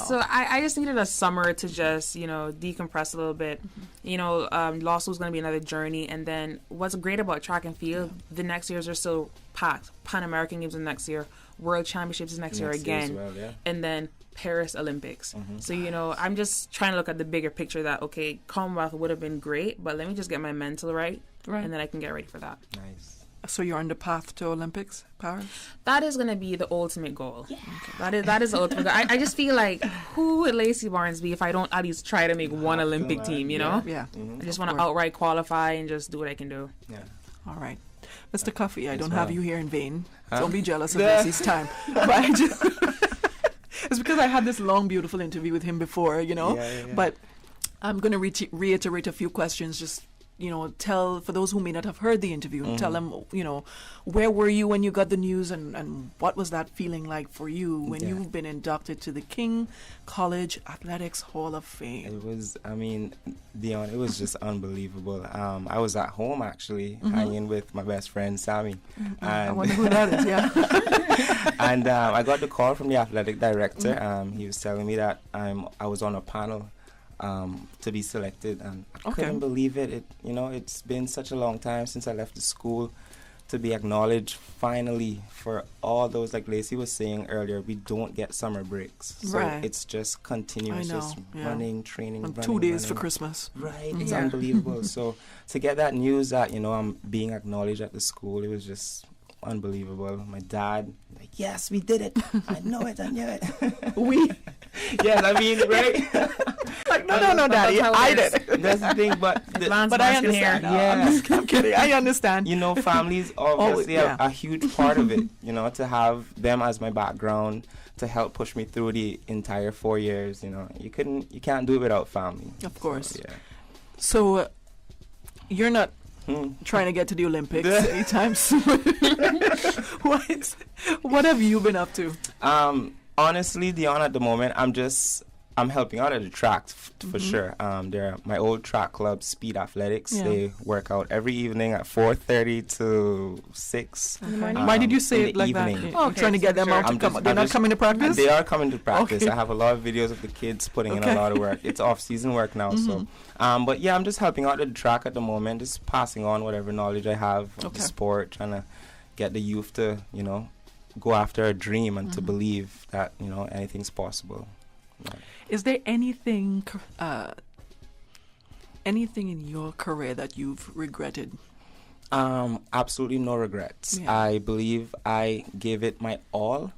So I just needed a summer to just, decompress a little bit. Law school is going to be another journey. And then what's great about track and field, the next years are still packed. Pan American Games is next year. World Championships is next year again, and then Paris Olympics. So, I'm just trying to look at the bigger picture that, okay, Commonwealth would have been great, but let me just get my mental right, and then I can get ready for that. Nice. So you're on the path to Olympics, Paris? That is going to be the ultimate goal. Yeah. Okay. That is the ultimate goal. I just feel like, who would Lacey Barnes be if I don't at least try to make one Olympic team, Yeah. I just want to outright qualify and just do what I can do. Yeah. All right. Mr. Cuffy, I don't have you here in vain. Don't be jealous of Lacey's time. But I just it's because I had this long, beautiful interview with him before, But I'm going to reiterate a few questions, just, tell, for those who may not have heard the interview, tell them, where were you when you got the news, and what was that feeling like for you when you've been inducted to the King College Athletics Hall of Fame? It was, Dion, it was just unbelievable. I was at home, actually, hanging with my best friend, Sammy. I wonder who that is, yeah. And I got the call from the athletic director. He was telling me that I was on a panel to be selected, and I couldn't believe it. It's been such a long time since I left the school to be acknowledged finally for all those, like Lacey was saying earlier, we don't get summer breaks. So it's just continuous, just running, training, and running, 2 days running. for Christmas. Right, it's unbelievable. So to get that news that, I'm being acknowledged at the school, it was just unbelievable. My dad, like, yes, we did it. I know it, I knew it. We? Yes, right? Like, no, Daddy, I did. That's the thing, but I understand. I'm kidding. I understand. Families obviously a huge part of it. To have them as my background to help push me through the entire 4 years. You can't do it without family. Of course. So, So you're not trying to get to the Olympics anytime soon. What have you been up to? Honestly, Dion, at the moment, I'm helping out at the track for sure. They're my old track club, Speed Athletics. They work out every evening at 4:30 to 6. Why did you say it like evening. that? You're trying to get them out to come. They're not coming to practice? They are coming to practice. I have a lot of videos of the kids putting in a lot of work. It's off-season work now, so. But yeah, I'm just helping out at the track at the moment, just passing on whatever knowledge I have of the sport, trying to get the youth to, go after a dream and to believe that, anything's possible. Yeah. Is there anything in your career that you've regretted? Absolutely no regrets. Yeah. I believe I gave it my all.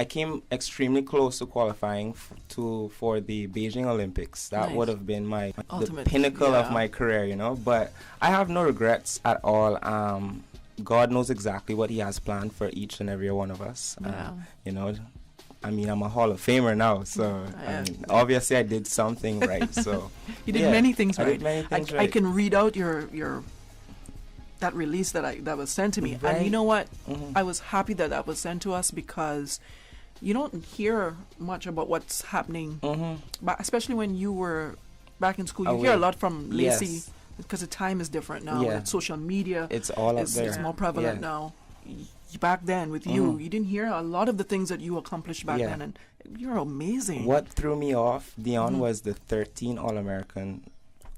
I came extremely close to qualifying for the Beijing Olympics. That would have been the pinnacle of my career, But I have no regrets at all. God knows exactly what He has planned for each and every one of us. I'm a Hall of Famer now, so obviously I did something right. So you did many things right. I did many things right. I can read out your that release that was sent to me, and you know what? I was happy that was sent to us because you don't hear much about what's happening, but especially when you were back in school, you hear a lot from Lacey because the time is different now. Yeah. Social media, it's all up there. It's more prevalent now. Back then with you didn't hear a lot of the things that you accomplished back then, and you're amazing. What threw me off, Dion, was the 13 All-American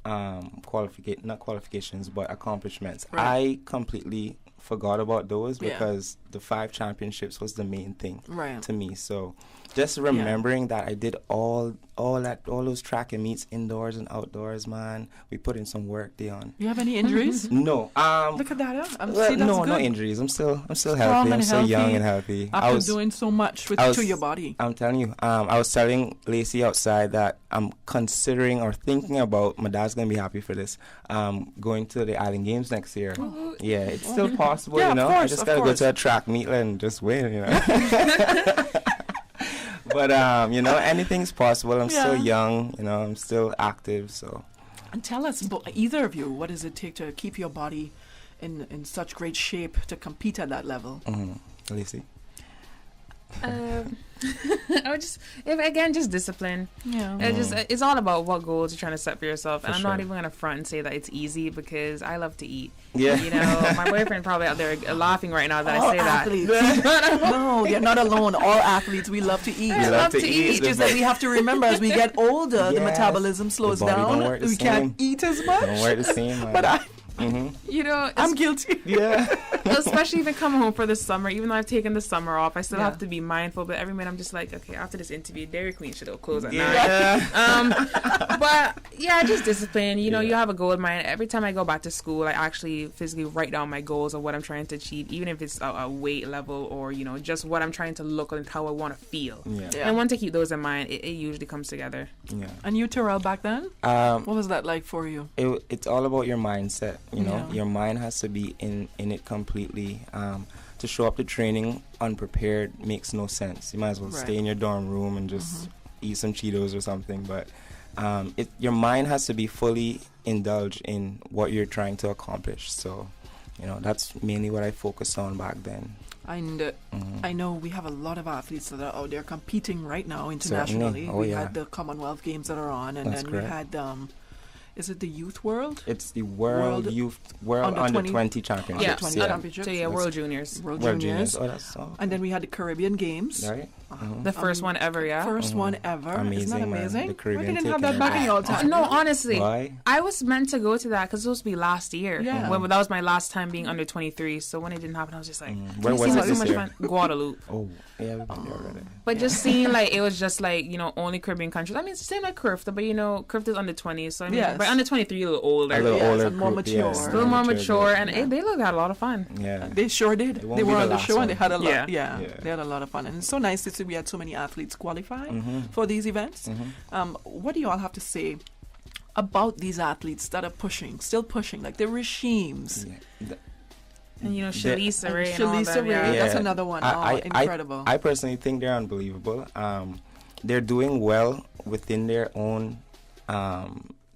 not qualifications but accomplishments. I completely forgot about those because the 5 championships was the main thing to me. So just remembering that I did all those track and meets indoors and outdoors, man. We put in some work, Dion. You have any injuries? No. Look at that. No injuries. I'm still healthy. I'm still young and healthy. After doing so much to your body. I'm telling you. I was telling Lacey outside that I'm considering or thinking about. My dad's gonna be happy for this. Going to the Island Games next year. Yeah, it's still possible. Yeah, you know, of course, I just gotta go to a track meet and just win. You know. But you know, anything's possible. I'm still young. You know, I'm still active. So. And tell us, either of you, what does it take to keep your body in such great shape to compete at that level? Lacey? I would just discipline. Yeah. It's all about what goals you're trying to set for yourself. And I'm not sure. even gonna front and say that it's easy because I love to eat. Yeah. You know, my boyfriend probably out there laughing right now that I say that. No, you're not alone. All athletes, we love to eat. We love to eat. It's just that we have to remember as we get older, the metabolism slows down. We can't eat as much. Don't work the same. Man. But you know, I'm guilty. Yeah. Especially even coming home for the summer, even though I've taken the summer off, I still have to be mindful. But every minute I'm just like, okay, after this interview, Dairy Queen should have closed at 9. But yeah, just discipline. You know, you have a goal in mind. Every time I go back to school, I actually physically write down my goals of what I'm trying to achieve, even if it's a weight level or, you know, just what I'm trying to look and how I want to feel. And once I keep those in mind, it usually comes together. Yeah. And you, Terrell, back then? What was that like for you? It's all about your mindset. You know, your mind has to be in it completely. To show up to training unprepared makes no sense. You might as well stay in your dorm room and just eat some Cheetos or something. But your mind has to be fully indulged in what you're trying to accomplish. So, you know, that's mainly what I focused on back then. And I know we have a lot of athletes that are out there competing right now internationally. We had the Commonwealth Games that are on, and then we had is it the Youth World? It's the World Under 20 Championship. World Juniors. World Juniors. Oh, that's so. And then we had the Caribbean Games. Right. The first one ever, First one ever. Amazing, Isn't that amazing? The Caribbean we didn't have that back in your time. No, honestly. Why? I was meant to go to that because it was supposed to be last year. Yeah. When that was my last time being under 23. So when it didn't happen, I was just like, where was it so much fun. Guadeloupe. Oh, yeah, we've been there already. But just seeing like it was just like, you know, only Caribbean countries. I mean, it's the same like CRIFTA, but you know, CRIFTA is under 20, so I mean, by under 23, you're a little older. A little older, more mature. A little more mature, and they had a lot of fun. Yeah, they sure did. They were on the show and they had a lot. Yeah, they had a lot of fun, and it's so nice to see we had so many athletes qualify for these events. What do you all have to say about these athletes that are still pushing, like the regimes? And you know, Shalisa Ray and all that. That's another one. Incredible. I personally think they're unbelievable. They're doing well within their own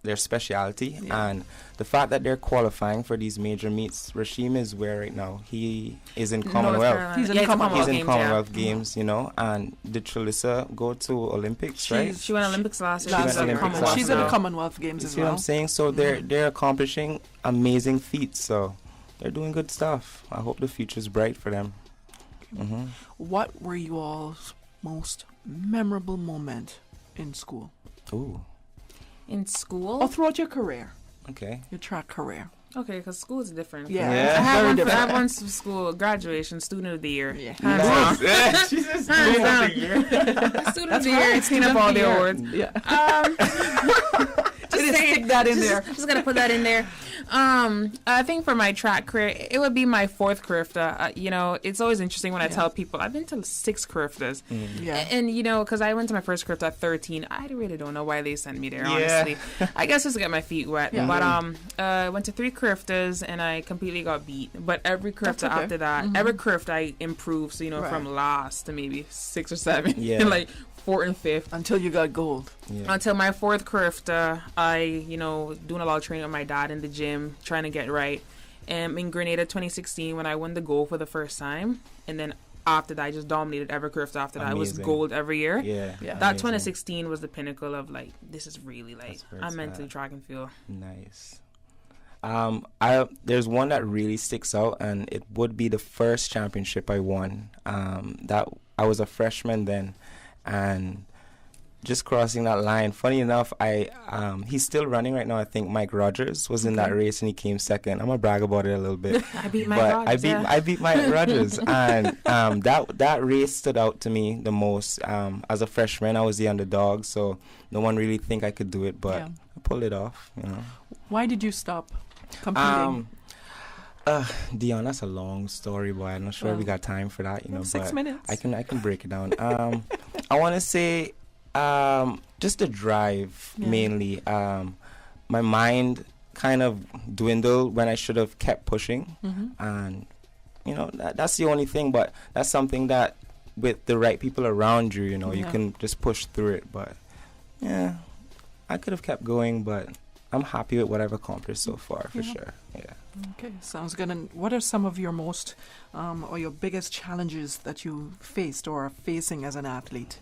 their specialty, and the fact that they're qualifying for these major meets. Rashim is where right now? He is in Commonwealth. He's in Commonwealth Games, you know. And did Shalisa go to Olympics? Right? She went Olympics last year. She's in the Commonwealth Games as well. See what I'm saying? So they're accomplishing amazing feats. So they're doing good stuff. I hope the future's bright for them. What were you all's most memorable moment in school? Ooh. In school? Or throughout your career. Okay. Your track career. Okay, because school is different. Yeah. I have one from school, graduation, student of the year. Yeah. She's a student of the year. Student of the year, clean up all the awards. Yeah. Just stick that in there. Just gotta put that in there. I think for my track career, it would be my 4th CRIFTA. You know, it's always interesting when I tell people I've been to 6 CRIFTAs. And you know, because I went to my first CRIFTA at 13, I really don't know why they sent me there. Honestly, I guess just to get my feet wet. But I went to 3 CRIFTAs and I completely got beat. But every CRIFTA after that, every CRIFTA I improved. So you know, from last to maybe 6 or 7, like 4th and 5th. Until you got gold. Until my 4th CRIFTA, I, you know, doing a lot of training with my dad in the gym, trying to get right. And in Grenada 2016, when I won the gold for the first time, and then after that, I just dominated every CRIFTA after that. I was gold every year. That 2016 was the pinnacle of like, this is really like, I'm meant to track and field. Nice. There's one that really sticks out, and it would be the first championship I won. That I was a freshman then, and just crossing that line. Funny enough, he's still running right now. I think Mike Rogers was in that race and he came second. I'm gonna brag about it a little bit. I beat Mike Rogers. I beat Mike Rogers, and that race stood out to me the most. As a freshman, I was the underdog, so no one really think I could do it, but I pulled it off. You know. Why did you stop competing? Dion, that's a long story, boy. I'm not sure we got time for that. 6 minutes. I can break it down. I want to say. Just the drive mainly. My mind kind of dwindled when I should have kept pushing, and that's the only thing. But that's something that with the right people around you, you can just push through it. But yeah, I could have kept going, but I'm happy with what I've accomplished so far for sure. Yeah. Okay, sounds good. And what are some of your most or your biggest challenges that you faced or are facing as an athlete?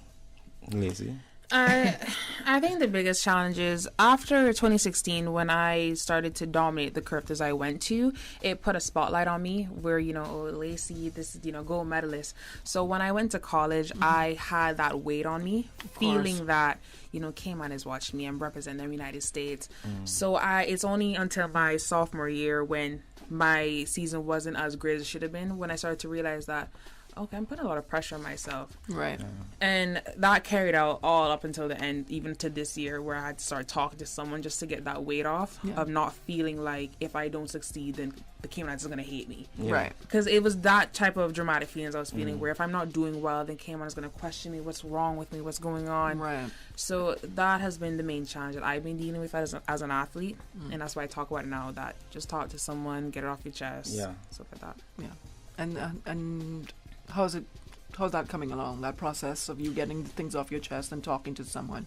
Lazy. I think the biggest challenge is after 2016, when I started to dominate the curves I went to, it put a spotlight on me where, Lacey, this is, gold medalist. So when I went to college, I had that weight on me, feeling that, Cayman is watching me and representing the United States. So it's only until my sophomore year when my season wasn't as great as it should have been when I started to realize that, okay, I'm putting a lot of pressure on myself. Right. And that carried out all up until the end, even to this year, where I had to start talking to someone just to get that weight off of not feeling like if I don't succeed, then the Caymanites is going to hate me. Yeah. Right. Because it was that type of dramatic feelings I was feeling, where if I'm not doing well, then Cayman is going to question me, what's wrong with me, what's going on. Right. So that has been the main challenge that I've been dealing with as an athlete. And that's why I talk about it now, that just talk to someone, get it off your chest. Yeah. Stuff like that. Yeah. And how's that coming along, that process of you getting things off your chest and talking to someone?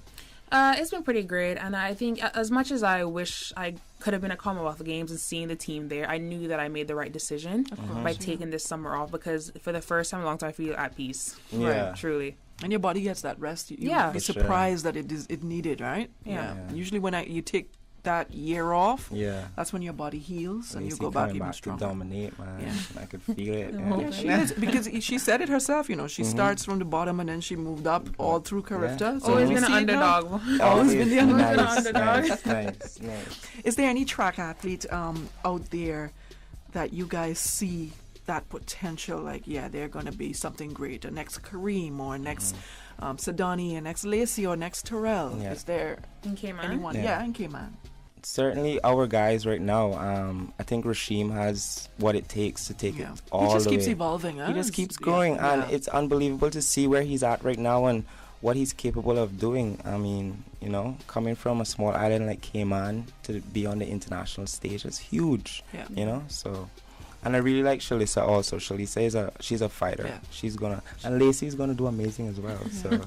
It's been pretty great, and I think as much as I wish I could have been at Commonwealth Games and seeing the team there, I knew that I made the right decision by taking this summer off, because for the first time in a long time I feel at peace. Yeah. Right, truly. And your body gets that rest. You'd be surprised that it needed, right? Yeah. Usually when you take that year off, that's when your body heals and you go back even stronger. To dominate, man. Yeah. I could feel it. Yeah, she is, because she said it herself. She starts from the bottom and then she moved up all through Carifta. Yeah. So always been an underdog. Always been the underdog. Nice. Is there any track athlete out there that you guys see that potential? Like, they're going to be something great. A next Kareem or next Sadani, and next Lacey or next Terrell. Is there anyone? Yeah, in Cayman. Certainly our guys right now, I think Rasheem has what it takes to take it all the way. He just keeps evolving. He just keeps growing, and it's unbelievable to see where he's at right now and what he's capable of doing. I mean, coming from a small island like Cayman to be on the international stage is huge. So... And I really like Shalisa also. Shalisa she's a fighter. Yeah. She's gonna, and Lacey's gonna do amazing as well. So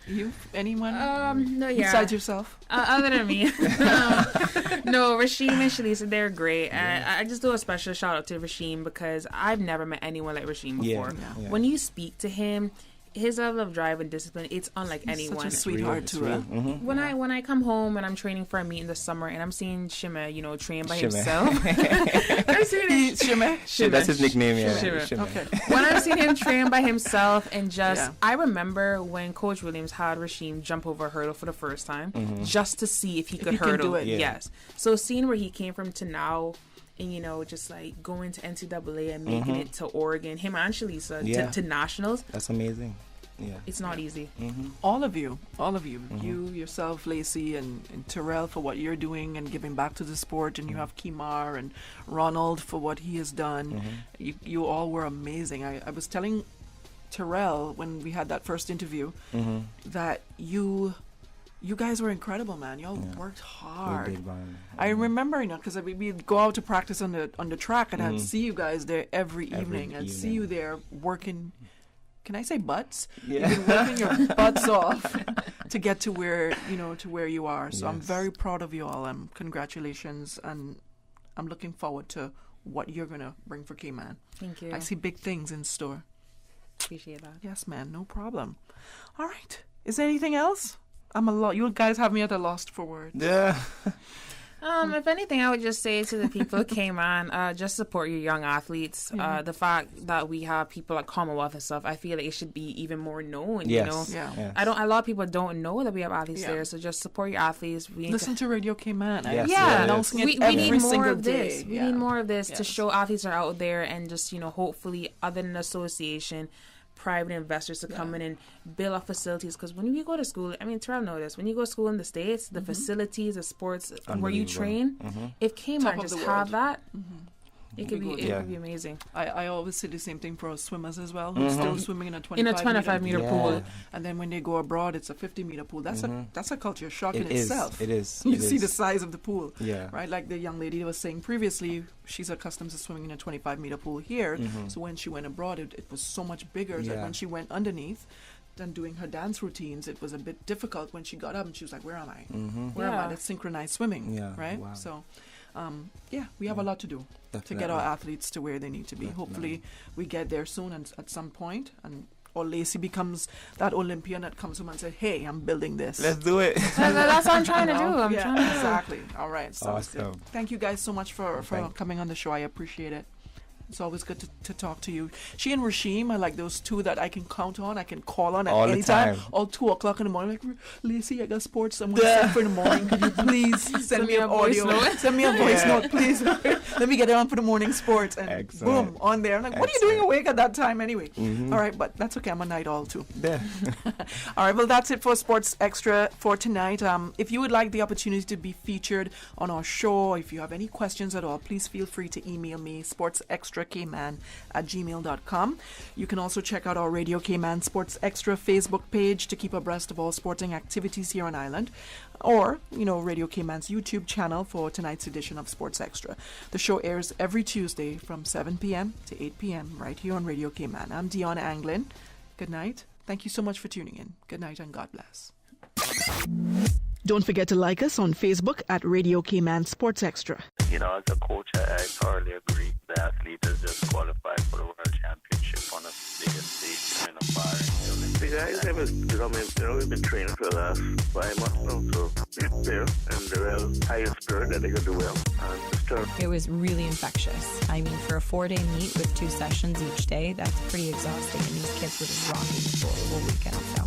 You? Anyone? No, besides yourself? Other than me. No, Rasheem and Shalisa, they're great. And I just do a special shout out to Rasheem because I've never met anyone like Rasheem before. Yeah. When you speak to him, his level of drive and discipline, it's unlike anyone. Such a sweetheart too. When I come home and I'm training for a meet in the summer and I'm seeing Shimmer, train by himself. I'm seeing Shimmer. That's his nickname, Shimmer. Okay. When I've seen him train by himself and I remember when Coach Williams had Rasheem jump over a hurdle for the first time just to see if he could hurdle. Do it. Yes. So seeing where he came from to now, and just like going to NCAA and making it to Oregon, him and Shalisa to nationals. That's amazing. Yeah, it's not easy. All of you, you yourself, Lacey, and Terrell for what you're doing and giving back to the sport, and you have Kimar and Ronald for what he has done. You all were amazing. I was telling Terrell when we had that first interview that you guys were incredible, man. Y'all worked hard. I remember, because we'd go out to practice on the track, and I'd see you guys there every evening. I'd see you there working. Can I say butts? Yeah. You've been working your butts off to get to where you are. So I'm very proud of you all. Congratulations, and I'm looking forward to what you're gonna bring for Cayman. Thank you. I see big things in store. Appreciate that. Yes, man. No problem. All right. Is there anything else? You guys have me at a loss for words. Yeah. If anything, I would just say to the people who came on, just support your young athletes. The fact that we have people at Commonwealth and stuff, I feel like it should be even more known. Yes. You know, a lot of people don't know that we have athletes there. So just support your athletes. We listen to Radio Cayman. Announcing it every need more single of this. day. We need more of this to show athletes are out there, and just hopefully, other than association, private investors to come in and build up facilities. Because when you go to school, I mean, Terrell knows this, when you go to school in the States, the facilities, the sports where you train, if Cayman just have that, it could be amazing. I always say the same thing for our swimmers as well, who's still swimming in a 25 meter pool, and then when they go abroad, it's a 50-meter pool. That's a culture shock in itself. It is. You see the size of the pool, yeah. Right? Like the young lady was saying previously, she's accustomed to swimming in a 25-meter pool here. So when she went abroad, it was so much bigger. That when she went underneath, then doing her dance routines, it was a bit difficult when she got up and she was like, "Where am I? Where am I?" That's synchronized swimming, right? Wow. So. We have a lot to do to get our athletes to where they need to be. Hopefully, we get there soon and at some point, or Lacey becomes that Olympian that comes home and says, "Hey, I'm building this. Let's do it." That's what I'm trying to do. Exactly. All right. So awesome. Thank you guys so much for coming on the show. I appreciate it. It's always good to talk to you. She and Rasheem are like those two that I can count on. I can call on at any time. All 2 o'clock in the morning. Like, Lacey, I got sports. I'm going to send for in the morning. Could you please send me an audio? Send me a voice note, please. Let me get it on for the morning sports. And boom, on there. I'm like, what are you doing awake at that time anyway? All right, but that's okay. I'm a night owl too. All right, well, that's it for Sports Extra for tonight. If you would like the opportunity to be featured on our show, if you have any questions at all, please feel free to email me, sportsextrakman@gmail.com. You can also check out our Radio Cayman Sports Extra Facebook page to keep abreast of all sporting activities here on island, or Radio Cayman's YouTube channel for tonight's edition of Sports Extra. The show airs every Tuesday from 7 p.m. to 8 p.m. right here on Radio Cayman. I'm Dion Anglin. Good night. Thank you so much for tuning in. Good night and God bless. Don't forget to like us on Facebook at Radio Cayman Sports Extra. As a coach, I thoroughly agree. The athlete is just qualified for the World Championship on the biggest stage in a bar. The guys we've been training for the last 5 months now, so they're in the real highest spirit that they could do well. It was really infectious. I mean, for a 4-day meet with 2 sessions each day, that's pretty exhausting, and these kids were just rocking the pool the whole weekend, so